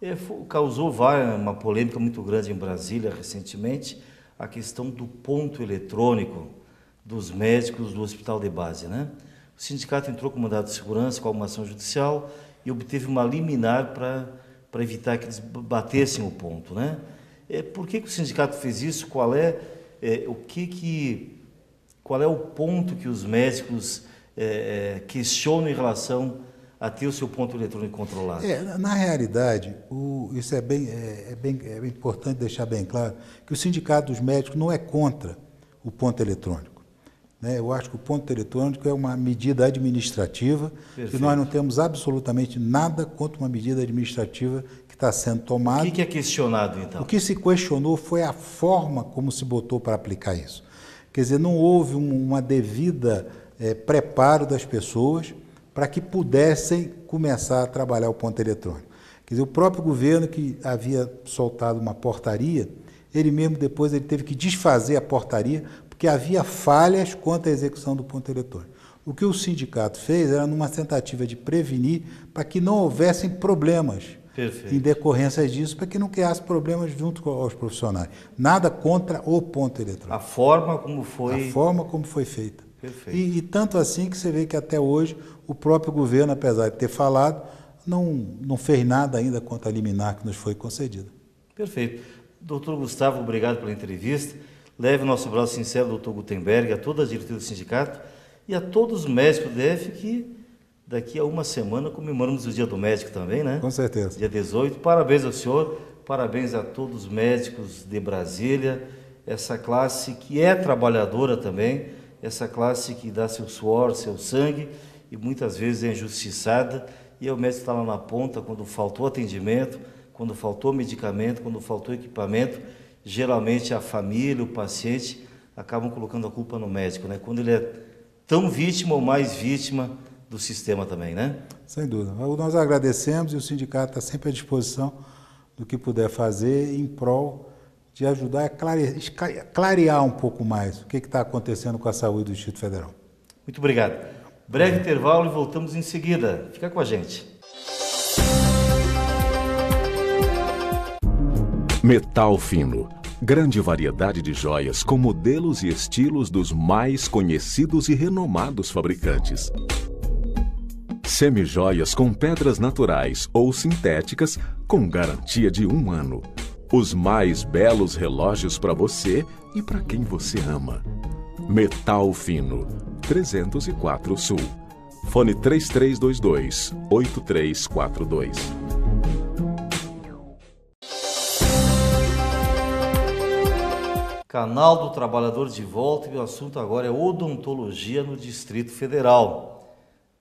Não. Causou uma polêmica muito grande em Brasília recentemente, a questão do ponto eletrônico dos médicos do hospital de base, né? O sindicato entrou com mandado de segurança, com uma ação judicial e obteve uma liminar para evitar que eles batessem o ponto, né? Por que o sindicato fez isso? Qual é o ponto que os médicos questionam em relação a ter o seu ponto eletrônico controlado? Na realidade, isso é bem importante deixar bem claro, que o sindicato dos médicos não é contra o ponto eletrônico. Eu acho que o ponto eletrônico é uma medida administrativa. Perfeito. E nós não temos absolutamente nada contra uma medida administrativa que está sendo tomada. O que é questionado, então? O que se questionou foi a forma como se botou para aplicar isso. Quer dizer, não houve uma devida preparo das pessoas para que pudessem começar a trabalhar o ponto eletrônico. Quer dizer, o próprio governo que havia soltado uma portaria, ele mesmo depois ele teve que desfazer a portaria, porque havia falhas quanto à execução do ponto eletrônico. O que o sindicato fez era numa tentativa de prevenir para que não houvessem problemas. Perfeito. Em decorrência disso, para que não criasse problemas junto aos profissionais. Nada contra o ponto eletrônico. A forma como foi... A forma como foi feita. Perfeito. E tanto assim que você vê que até hoje o próprio governo, apesar de ter falado, não fez nada ainda contra a liminar que nos foi concedida. Perfeito. Doutor Gustavo, obrigado pela entrevista. Leve o nosso abraço sincero ao doutor Gutenberg, a toda a diretoria do sindicato e a todos os médicos do DF que daqui a uma semana comemoramos o Dia do Médico também, né? Com certeza. Dia 18. Parabéns ao senhor, parabéns a todos os médicos de Brasília, essa classe que é trabalhadora também, essa classe que dá seu suor, seu sangue e muitas vezes é injustiçada e é o médico que está lá na ponta quando faltou atendimento, quando faltou medicamento, quando faltou equipamento. Geralmente a família, o paciente, acabam colocando a culpa no médico, né? Quando ele é tão vítima ou mais vítima do sistema também, né? Sem dúvida. Nós agradecemos e o sindicato está sempre à disposição do que puder fazer em prol de ajudar a clarear um pouco mais o que está acontecendo com a saúde do Distrito Federal. Muito obrigado. Breve intervalo e voltamos em seguida. Fica com a gente. Metal Fino. Grande variedade de joias com modelos e estilos dos mais conhecidos e renomados fabricantes. Semijoias com pedras naturais ou sintéticas com garantia de 1 ano. Os mais belos relógios para você e para quem você ama. Metal Fino, 304 Sul. Fone 3322-8342. Canal do Trabalhador de volta e o assunto agora é odontologia no Distrito Federal.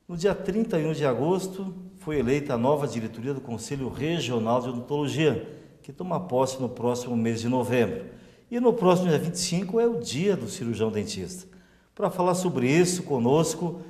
No dia 31 de agosto foi eleita a nova diretoria do Conselho Regional de Odontologia, que toma posse no próximo mês de novembro. E no próximo dia 25 é o dia do cirurgião dentista. Para falar sobre isso, conosco,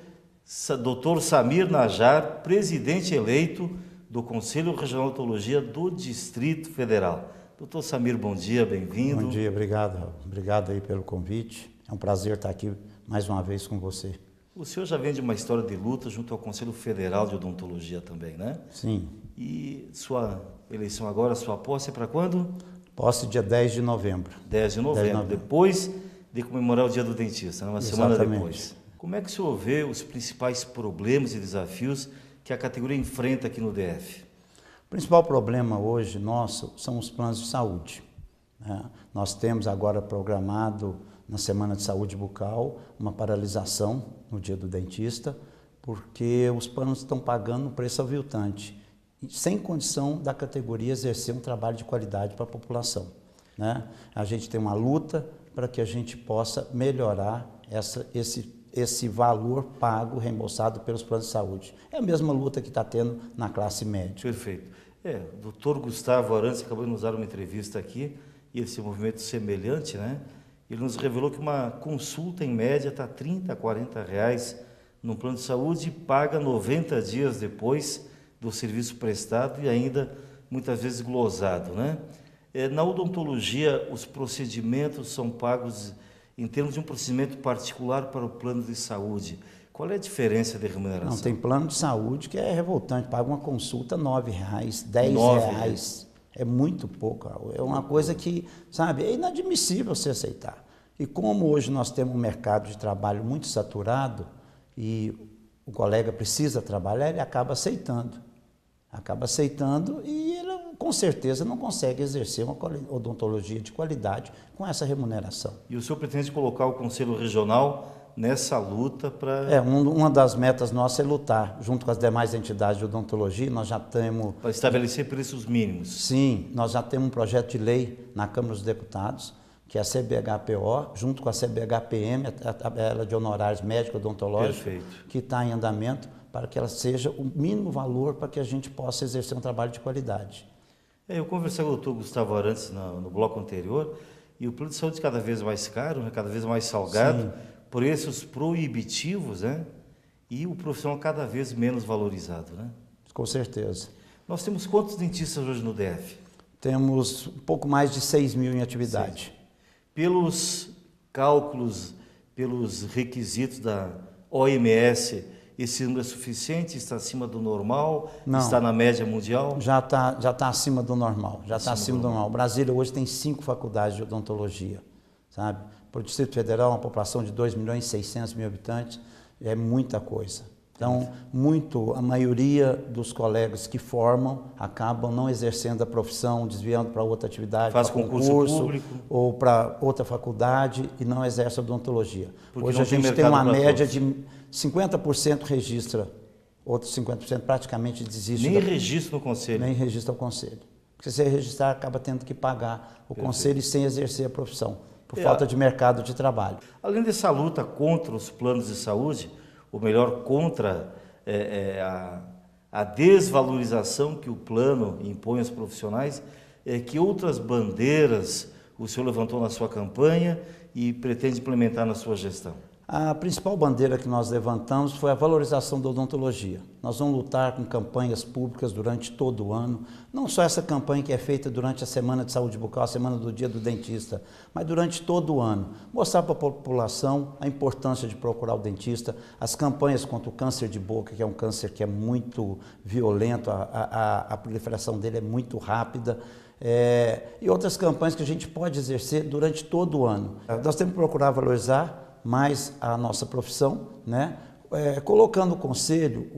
Dr. Samir Najar, presidente eleito do Conselho Regional de Odontologia do Distrito Federal. Doutor Samir, bom dia, bem-vindo. Bom dia, obrigado. Obrigado aí pelo convite. É um prazer estar aqui mais uma vez com você. O senhor já vem de uma história de luta junto ao Conselho Federal de Odontologia também, né? Sim. E sua eleição agora, sua posse é para quando? Posse dia 10 de novembro. 10 de novembro, depois de comemorar o Dia do Dentista, né? Uma semana depois. Como é que o senhor vê os principais problemas e desafios que a categoria enfrenta aqui no DF? O principal problema hoje nosso são os planos de saúde, né? Nós temos agora programado, na Semana de Saúde Bucal, uma paralisação no dia do dentista, porque os planos estão pagando um preço aviltante, sem condição da categoria exercer um trabalho de qualidade para a população, né? A gente tem uma luta para que a gente possa melhorar esse valor pago, reembolsado pelos planos de saúde. É a mesma luta que está tendo na classe média. Perfeito. O doutor Gustavo Arantes acabou de nos dar uma entrevista aqui, e esse movimento semelhante, né? Ele nos revelou que uma consulta, em média, está R$30, R$40 no plano de saúde e paga 90 dias depois do serviço prestado e ainda, muitas vezes, glosado, né? Na odontologia, os procedimentos são pagos em termos de um procedimento particular para o plano de saúde. Qual é a diferença de remuneração? Não, tem plano de saúde que é revoltante, paga uma consulta R$9, R$10. É muito pouco, é uma coisa que, sabe, é inadmissível você aceitar. E como hoje nós temos um mercado de trabalho muito saturado e o colega precisa trabalhar, ele acaba aceitando e ele com certeza não consegue exercer uma odontologia de qualidade com essa remuneração. E o senhor pretende colocar o Conselho Regional nessa luta para... Uma das metas nossas é lutar, junto com as demais entidades de odontologia, nós já temos... Para estabelecer preços mínimos. Sim, nós já temos um projeto de lei na Câmara dos Deputados, que é a CBHPO, junto com a CBHPM, a tabela de honorários médico-odontológicos, que está em andamento, para que ela seja o mínimo valor para que a gente possa exercer um trabalho de qualidade. Eu conversei com o doutor Gustavo Arantes no bloco anterior, e o plano de saúde cada vez mais caro, né, cada vez mais salgado, sim, preços proibitivos, né, e o profissional cada vez menos valorizado, né? Com certeza. Nós temos quantos dentistas hoje no DF? Temos um pouco mais de 6 mil em atividade. Sim. Pelos cálculos, pelos requisitos da OMS, esse número é suficiente? Está acima do normal? Não. Está na média mundial? Já está acima do normal. Já está acima do normal. Brasília hoje tem 5 faculdades de odontologia, sabe? Para o Distrito Federal, uma população de 2.600.000 habitantes, é muita coisa. Então, a maioria dos colegas que formam acabam não exercendo a profissão, desviando para outra atividade, faz concurso público ou para outra faculdade e não exerce odontologia. Porque hoje a gente tem uma média de 50% registra, outros 50% praticamente desiste. Nem registra no conselho. Nem registra o conselho. Porque se registrar, acaba tendo que pagar o conselho sem exercer a profissão, por falta de mercado de trabalho. Além dessa luta contra os planos de saúde, ou melhor, contra a desvalorização que o plano impõe aos profissionais, que outras bandeiras o senhor levantou na sua campanha e pretende implementar na sua gestão? A principal bandeira que nós levantamos foi a valorização da odontologia. Nós vamos lutar com campanhas públicas durante todo o ano, não só essa campanha que é feita durante a Semana de Saúde Bucal, a Semana do Dia do Dentista, mas durante todo o ano. Mostrar para a população a importância de procurar o dentista, as campanhas contra o câncer de boca, que é um câncer que é muito violento, a proliferação dele é muito rápida, e outras campanhas que a gente pode exercer durante todo o ano. Nós temos que procurar valorizar mais a nossa profissão, né? Colocando o conselho,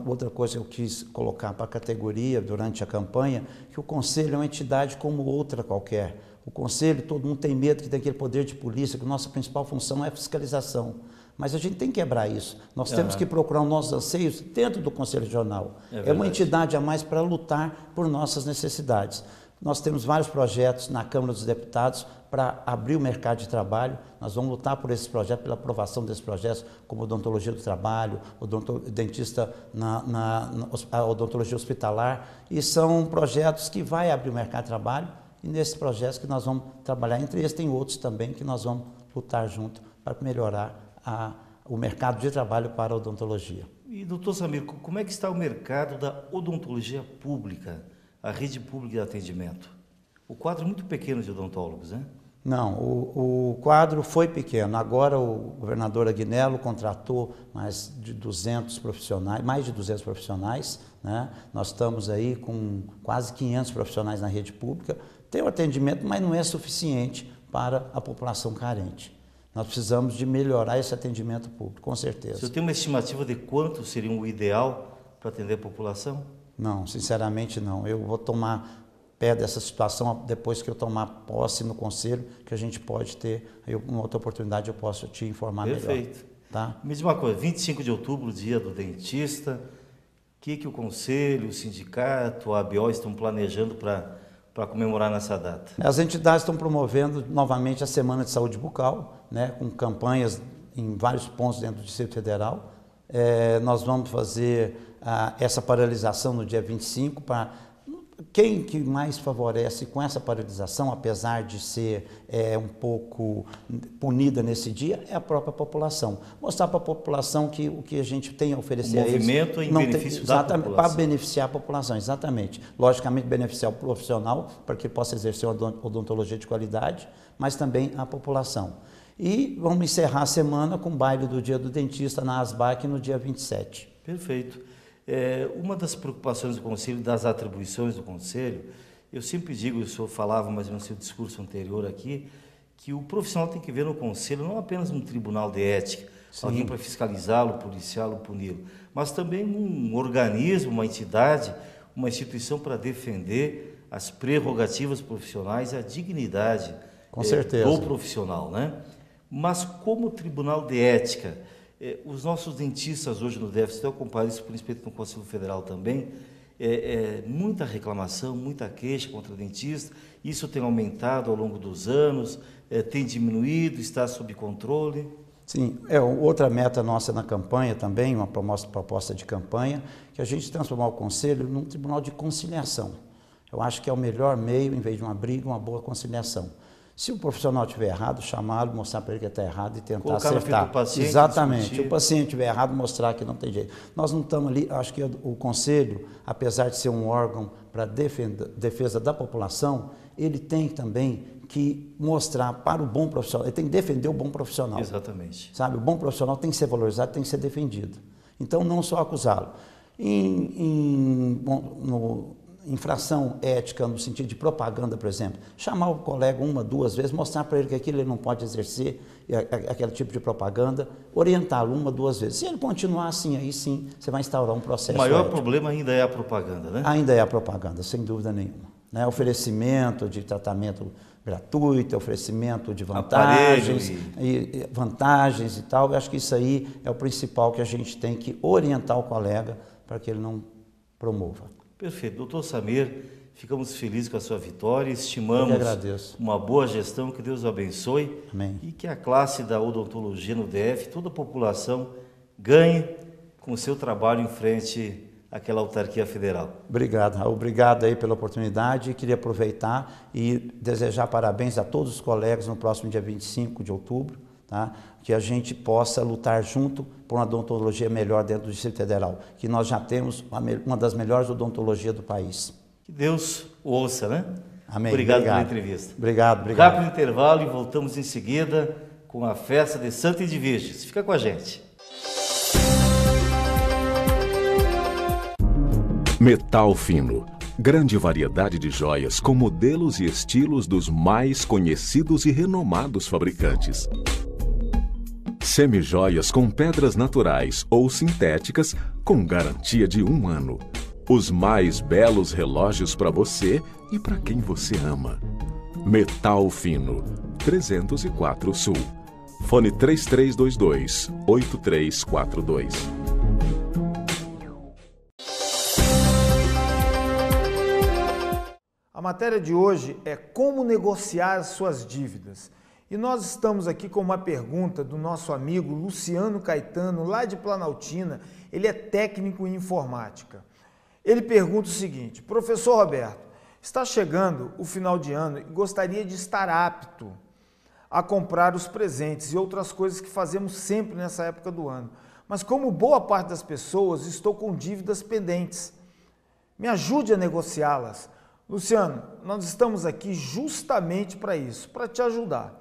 outra coisa que eu quis colocar para a categoria durante a campanha, que o conselho é uma entidade como outra qualquer. O conselho, todo mundo tem medo que tem aquele poder de polícia, que a nossa principal função é a fiscalização. Mas a gente tem que quebrar isso. Nós temos que procurar os nossos anseios dentro do Conselho Regional. É uma entidade a mais para lutar por nossas necessidades. Nós temos vários projetos na Câmara dos Deputados para abrir o mercado de trabalho. Nós vamos lutar por esses projetos, pela aprovação desses projetos, como odontologia do trabalho, dentista a odontologia hospitalar. E são projetos que vai abrir o mercado de trabalho e nesses projetos que nós vamos trabalhar. Entre eles tem outros também que nós vamos lutar junto para melhorar o mercado de trabalho para a odontologia. E, doutor Samir, como é que está o mercado da odontologia pública, a rede pública de atendimento? O quadro é muito pequeno de odontólogos, né? Não, o quadro foi pequeno. Agora o governador Agnello contratou mais de 200 profissionais, né? Nós estamos aí com quase 500 profissionais na rede pública. Tem o atendimento, mas não é suficiente para a população carente. Nós precisamos de melhorar esse atendimento público, com certeza. Você tem uma estimativa de quanto seria o ideal para atender a população? Não, sinceramente não. Eu vou tomar pé dessa situação depois que eu tomar posse no conselho, que a gente pode ter, uma outra oportunidade eu posso te informar melhor. Perfeito. Tá? Me diz uma coisa, 25 de outubro, dia do dentista, o que o conselho, o sindicato, a ABO estão planejando para comemorar nessa data? As entidades estão promovendo novamente a Semana de Saúde Bucal, né, com campanhas em vários pontos dentro do Distrito Federal. Nós vamos fazer essa paralisação no dia 25 para... Quem que mais favorece com essa paralisação, apesar de ser um pouco punida nesse dia, é a própria população. Mostrar para a população que o que a gente tem a oferecer a eles... O movimento em benefício da população. Para beneficiar a população, exatamente. Logicamente, beneficiar o profissional, para que ele possa exercer uma odontologia de qualidade, mas também a população. E vamos encerrar a semana com o baile do Dia do Dentista na ASBAC no dia 27. Perfeito. Uma das preocupações do Conselho, das atribuições do Conselho, eu sempre digo, o senhor falava mais no seu discurso anterior aqui, que o profissional tem que ver no Conselho não apenas um tribunal de ética, sim, alguém para fiscalizá-lo, policiá-lo, puni-lo, mas também um organismo, uma entidade, uma instituição para defender as prerrogativas profissionais e a dignidade com certeza, do profissional, né? Mas como tribunal de ética, os nossos dentistas hoje no déficit, eu acompanho isso por respeito no Conselho Federal também, muita reclamação, muita queixa contra o dentista, isso tem aumentado ao longo dos anos, tem diminuído, está sob controle? Sim, outra meta nossa na campanha também, uma proposta de campanha, que a gente transformar o Conselho num tribunal de conciliação. Eu acho que é o melhor meio, em vez de uma briga, uma boa conciliação. Se o profissional estiver errado, chamá-lo, mostrar para ele que está errado e tentar colocar acertar. No paciente, exatamente. discutir. Se o paciente estiver errado, mostrar que não tem jeito. Nós não estamos ali, acho que o Conselho, apesar de ser um órgão para defesa da população, ele tem também que mostrar para o bom profissional, ele tem que defender o bom profissional. Exatamente. Sabe, o bom profissional tem que ser valorizado, tem que ser defendido. Então, não só acusá-lo. Infração ética no sentido de propaganda, por exemplo, chamar o colega uma, duas vezes, mostrar para ele que aquilo ele não pode exercer, aquele tipo de propaganda, orientá-lo uma, duas vezes. Se ele continuar assim, aí sim, você vai instaurar um processo ético. O maior ético. problema ainda é a propaganda, né? Ainda é a propaganda, sem dúvida nenhuma. Né? Oferecimento de tratamento gratuito, oferecimento de vantagens, vantagens e tal. Eu acho que isso aí é o principal que a gente tem que orientar o colega para que ele não promova. Perfeito. Doutor Samir, ficamos felizes com a sua vitória, estimamos uma boa gestão, que Deus o abençoe. Amém. E que a classe da odontologia no DF, toda a população, ganhe com o seu trabalho em frente àquela autarquia federal. Obrigado, Raul. Obrigado aí pela oportunidade. Queria aproveitar e desejar parabéns a todos os colegas no próximo dia 25 de outubro, tá? Que a gente possa lutar junto por uma odontologia melhor dentro do Distrito Federal, que nós já temos uma das melhores odontologias do país. Que Deus o ouça, né? Amém. Obrigado pela entrevista. Obrigado. Rápido intervalo e voltamos em seguida com a festa de Santa Edviges. Fica com a gente. Metal fino. Grande variedade de joias com modelos e estilos dos mais conhecidos e renomados fabricantes. Semijoias com pedras naturais ou sintéticas com garantia de 1 ano. Os mais belos relógios para você e para quem você ama. Metal fino. 304 Sul. Fone 3322-8342. A matéria de hoje é como negociar as suas dívidas. E nós estamos aqui com uma pergunta do nosso amigo Luciano Caetano, lá de Planaltina. Ele é técnico em informática. Ele pergunta o seguinte: professor Roberto, está chegando o final de ano e gostaria de estar apto a comprar os presentes e outras coisas que fazemos sempre nessa época do ano. Mas como boa parte das pessoas, estou com dívidas pendentes. Me ajude a negociá-las. Luciano, nós estamos aqui justamente para isso, para te ajudar.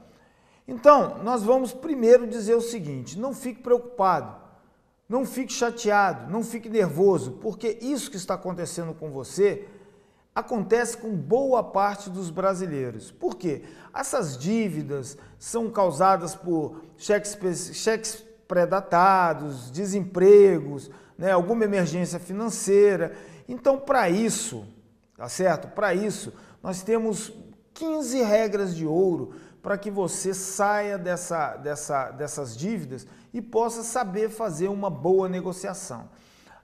Então, nós vamos primeiro dizer o seguinte: não fique preocupado, não fique chateado, não fique nervoso, porque isso que está acontecendo com você acontece com boa parte dos brasileiros. Por quê? Essas dívidas são causadas por cheques pré-datados, desempregos, né, alguma emergência financeira. Então, para isso, tá certo? Para isso, nós temos 15 regras de ouro para que você saia dessas dívidas e possa saber fazer uma boa negociação.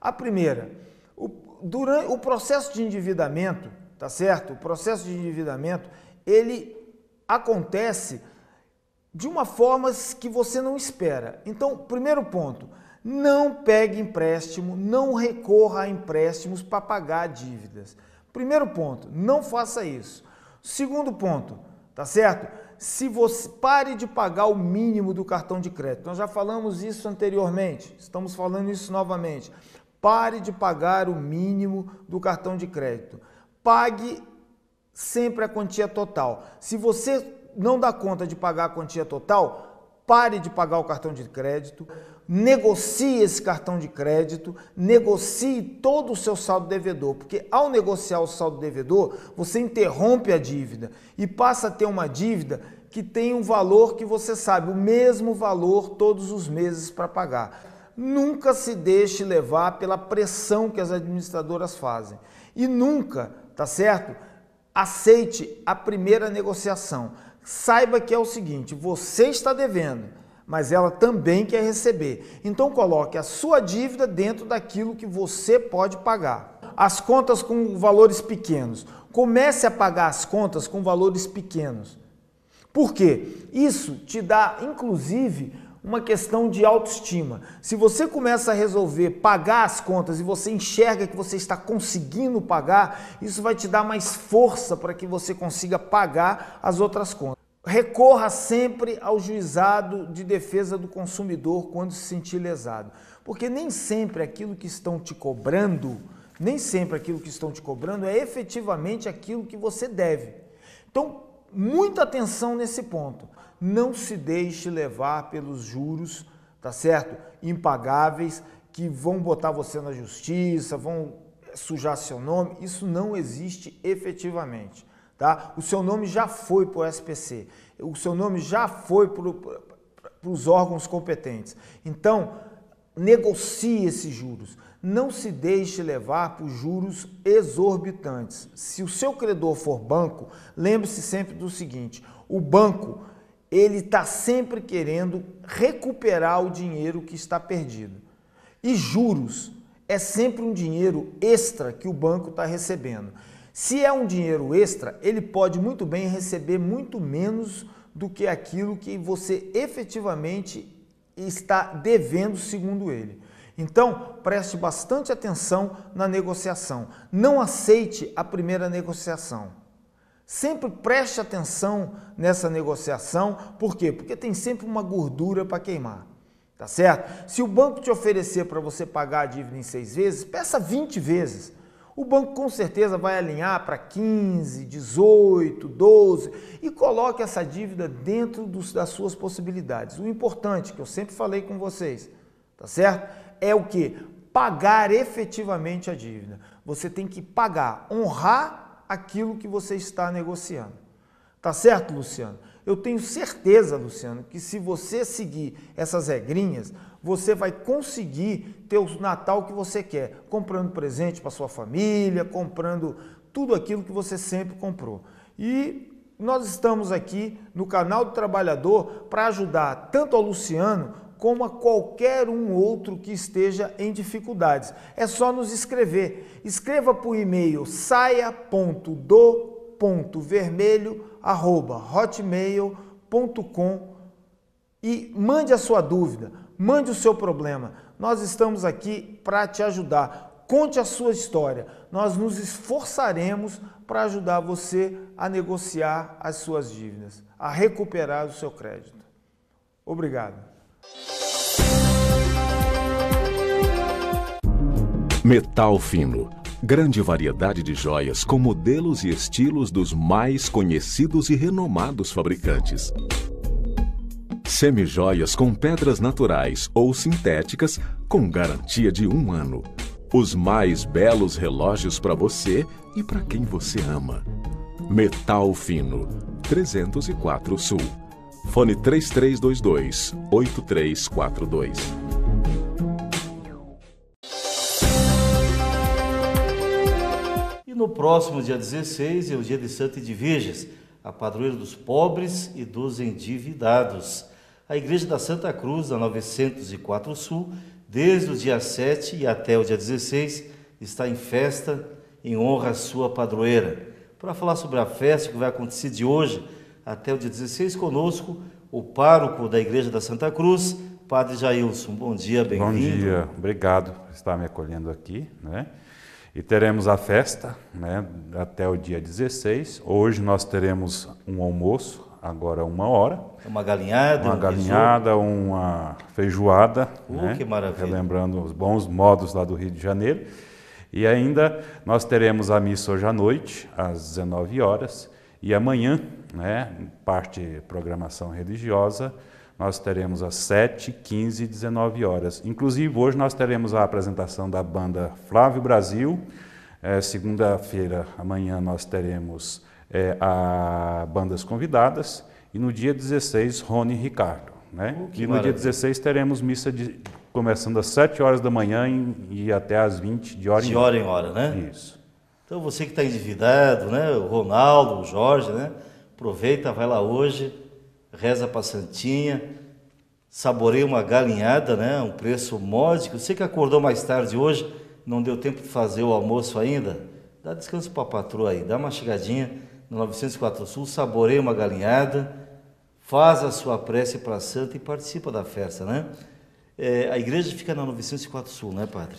A primeira, durante o processo de endividamento, tá certo? O processo de endividamento, ele acontece de uma forma que você não espera. Então, primeiro ponto, não pegue empréstimo, não recorra a empréstimos para pagar dívidas. Primeiro ponto, não faça isso. Segundo ponto, tá certo? Se você pare de pagar o mínimo do cartão de crédito. Nós já falamos isso anteriormente, estamos falando isso novamente. Pare de pagar o mínimo do cartão de crédito. Pague sempre a quantia total. Se você não dá conta de pagar a quantia total, pare de pagar o cartão de crédito, negocie esse cartão de crédito, negocie todo o seu saldo devedor, porque ao negociar o saldo devedor, você interrompe a dívida e passa a ter uma dívida que tem um valor que você sabe, o mesmo valor todos os meses para pagar. Nunca se deixe levar pela pressão que as administradoras fazem. E nunca, tá certo? Aceite a primeira negociação. Saiba que é o seguinte, você está devendo, mas ela também quer receber. Então coloque a sua dívida dentro daquilo que você pode pagar. As contas com valores pequenos. Comece a pagar as contas com valores pequenos. Por quê? Isso te dá, inclusive, uma questão de autoestima. Se você começa a resolver pagar as contas e você enxerga que você está conseguindo pagar, isso vai te dar mais força para que você consiga pagar as outras contas. Recorra sempre ao juizado de defesa do consumidor quando se sentir lesado, porque nem sempre aquilo que estão te cobrando, é efetivamente aquilo que você deve. Então, muita atenção nesse ponto. Não se deixe levar pelos juros, tá certo? Impagáveis, que vão botar você na justiça, vão sujar seu nome. Isso não existe efetivamente, tá? O seu nome já foi para o SPC, o seu nome já foi para os órgãos competentes. Então, negocie esses juros. Não se deixe levar por juros exorbitantes. Se o seu credor for banco, lembre-se sempre do seguinte, o banco, ele está sempre querendo recuperar o dinheiro que está perdido. E juros é sempre um dinheiro extra que o banco está recebendo. Se é um dinheiro extra, ele pode muito bem receber muito menos do que aquilo que você efetivamente está devendo, segundo ele. Então, preste bastante atenção na negociação. Não aceite a primeira negociação. Sempre preste atenção nessa negociação. Por quê? Porque tem sempre uma gordura para queimar. Tá certo? Se o banco te oferecer para você pagar a dívida em 6 vezes, peça 20 vezes. O banco com certeza vai alinhar para 15, 18, 12 e coloque essa dívida dentro das suas possibilidades. O importante, que eu sempre falei com vocês, tá certo? É o quê? Pagar efetivamente a dívida. Você tem que pagar, honrar aquilo que você está negociando. Tá certo, Luciano? Eu tenho certeza, Luciano, que se você seguir essas regrinhas, você vai conseguir ter o Natal que você quer, comprando presente para sua família, comprando tudo aquilo que você sempre comprou. E nós estamos aqui no canal do Trabalhador para ajudar tanto ao Luciano como a qualquer um outro que esteja em dificuldades. É só nos escrever. Escreva por e-mail saia.do.vermelho@hotmail.com e mande a sua dúvida, mande o seu problema. Nós estamos aqui para te ajudar. Conte a sua história. Nós nos esforçaremos para ajudar você a negociar as suas dívidas, a recuperar o seu crédito. Obrigado. Metal Fino. Grande variedade de joias com modelos e estilos dos mais conhecidos e renomados fabricantes. Semijoias com pedras naturais ou sintéticas com garantia de 1 ano. Os mais belos relógios para você e para quem você ama. Metal Fino, 304 Sul. Fone 3322-8342. E no próximo dia 16 é o dia de Santa Edviges, a padroeira dos pobres e dos endividados. A Igreja da Santa Cruz, da 904 Sul, desde o dia 7 e até o dia 16, está em festa em honra à sua padroeira. Para falar sobre a festa que vai acontecer de hoje até o dia 16, conosco o pároco da Igreja da Santa Cruz, Padre Jailson. Bom dia, bem-vindo. Bom dia, obrigado por estar me acolhendo aqui, né? E teremos a festa, né, até o dia 16. Hoje nós teremos um almoço, agora 1h. Uma galinhada. Uma galinhada, uma feijoada, né? Que maravilha. Relembrando os bons modos lá do Rio de Janeiro. E ainda nós teremos a missa hoje à noite, às 19h, e amanhã, né, parte programação religiosa, nós teremos às 7, 15 e 19h. Inclusive, hoje nós teremos a apresentação da banda Flávio Brasil. Segunda-feira, amanhã, nós teremos a bandas convidadas. E no dia 16, Rony e Ricardo. Né? E no dia 16 teremos missa começando às 7h da manhã e até às 20, de hora em hora. De hora em hora, né? Isso. Então você que está endividado, né? O Ronaldo, o Jorge, né? Aproveita, vai lá hoje, reza para a Santinha, saboreia uma galinhada, né? Um preço módico. Você que acordou mais tarde hoje, não deu tempo de fazer o almoço ainda, dá descanso para a patroa aí, dá uma chegadinha no 904 Sul, saboreia uma galinhada, faz a sua prece para a Santa e participa da festa, né? A igreja fica na 904 Sul, né, Padre?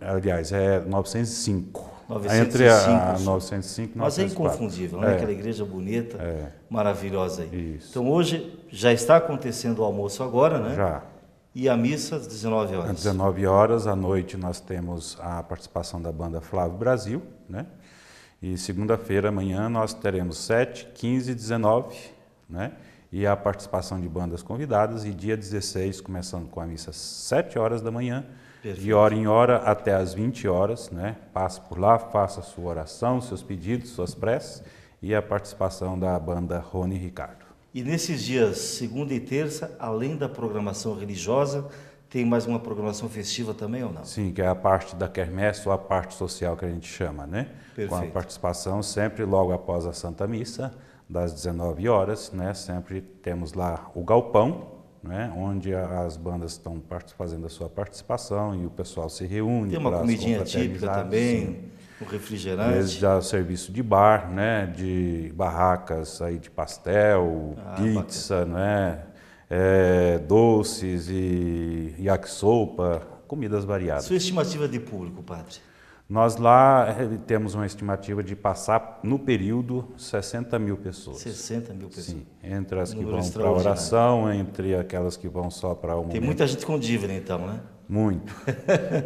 Aliás, é 905. 905 Entre a Sul. 905 e 904. Mas é inconfundível, né? Aquela igreja bonita, maravilhosa aí. Isso. Então hoje já está acontecendo o almoço agora, né? Já. E a missa às 19h. Às 19h, à noite, nós temos a participação da banda Flávio Brasil, né? E segunda-feira, amanhã, nós teremos 7, 15 e 19, né? E a participação de bandas convidadas. E dia 16, começando com a missa às 7h da manhã, de hora em hora até às 20h, né? Passe por lá, faça a sua oração, seus pedidos, suas preces, e a participação da banda Rony e Ricardo. E nesses dias, segunda e terça, além da programação religiosa, tem mais uma programação festiva também ou não? Sim, que é a parte da quermesse ou a parte social que a gente chama, né? Perfeito. Com a participação sempre logo após a Santa Missa, das 19h, né? Sempre temos lá o galpão, né? Onde as bandas estão fazendo a sua participação e o pessoal se reúne. Tem uma comidinha típica também, sim. Um refrigerante. Eles dão serviço de bar, né? De barracas aí de pastel, pizza, né? Doces e yakisopa, comidas variadas. Sua estimativa de público, Padre? Nós lá temos uma estimativa de passar, no período, 60 mil pessoas. 60 mil pessoas. Sim, entre as que Número vão para a oração, entre aquelas que vão só para o momento. Tem muita gente com dívida, então, né? Muito.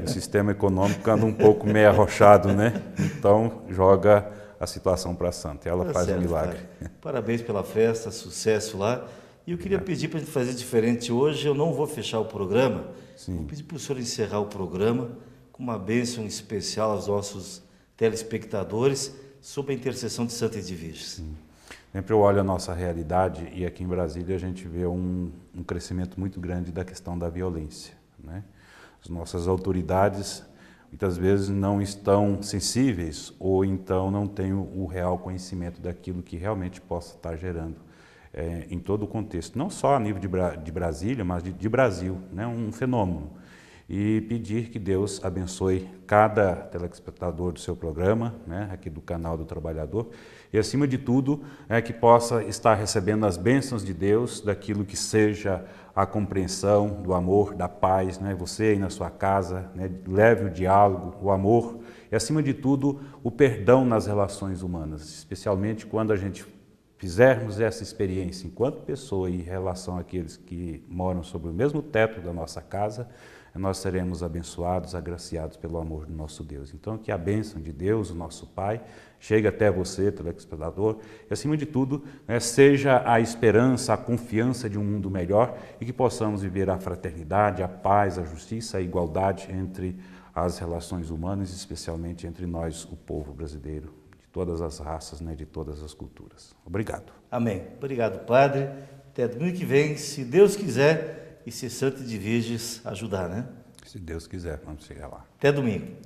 O sistema econômico anda um pouco meio arrochado, né? Então, joga a situação para a Santa. Ela faz um milagre. Cara. Parabéns pela festa, sucesso lá. E eu queria pedir para a gente fazer diferente hoje. Eu não vou fechar o programa. Sim. Vou pedir para o senhor encerrar o programa com uma bênção especial aos nossos telespectadores sob a intercessão de Santa Edviges. Sempre eu olho a nossa realidade e aqui em Brasília a gente vê um crescimento muito grande da questão da violência, né? As nossas autoridades muitas vezes não estão sensíveis ou então não têm o real conhecimento daquilo que realmente possa estar gerando em todo o contexto, não só a nível de Brasília, mas de Brasil, né? Um fenômeno. E pedir que Deus abençoe cada telespectador do seu programa, né, aqui do canal do Trabalhador, e acima de tudo, que possa estar recebendo as bênçãos de Deus, daquilo que seja a compreensão do amor, da paz, né, você aí na sua casa, né, leve o diálogo, o amor, e acima de tudo, o perdão nas relações humanas, especialmente quando a gente fizermos essa experiência enquanto pessoa em relação àqueles que moram sob o mesmo teto da nossa casa, nós seremos abençoados, agraciados pelo amor do nosso Deus. Então, que a bênção de Deus, o nosso Pai, chegue até você, telespectador, e acima de tudo, né, seja a esperança, a confiança de um mundo melhor e que possamos viver a fraternidade, a paz, a justiça, a igualdade entre às relações humanas, especialmente entre nós, o povo brasileiro, de todas as raças, né, de todas as culturas. Obrigado. Amém. Obrigado, Padre. Até domingo que vem, se Deus quiser e se Santa de Virges ajudar, né? Se Deus quiser, vamos chegar lá. Até domingo.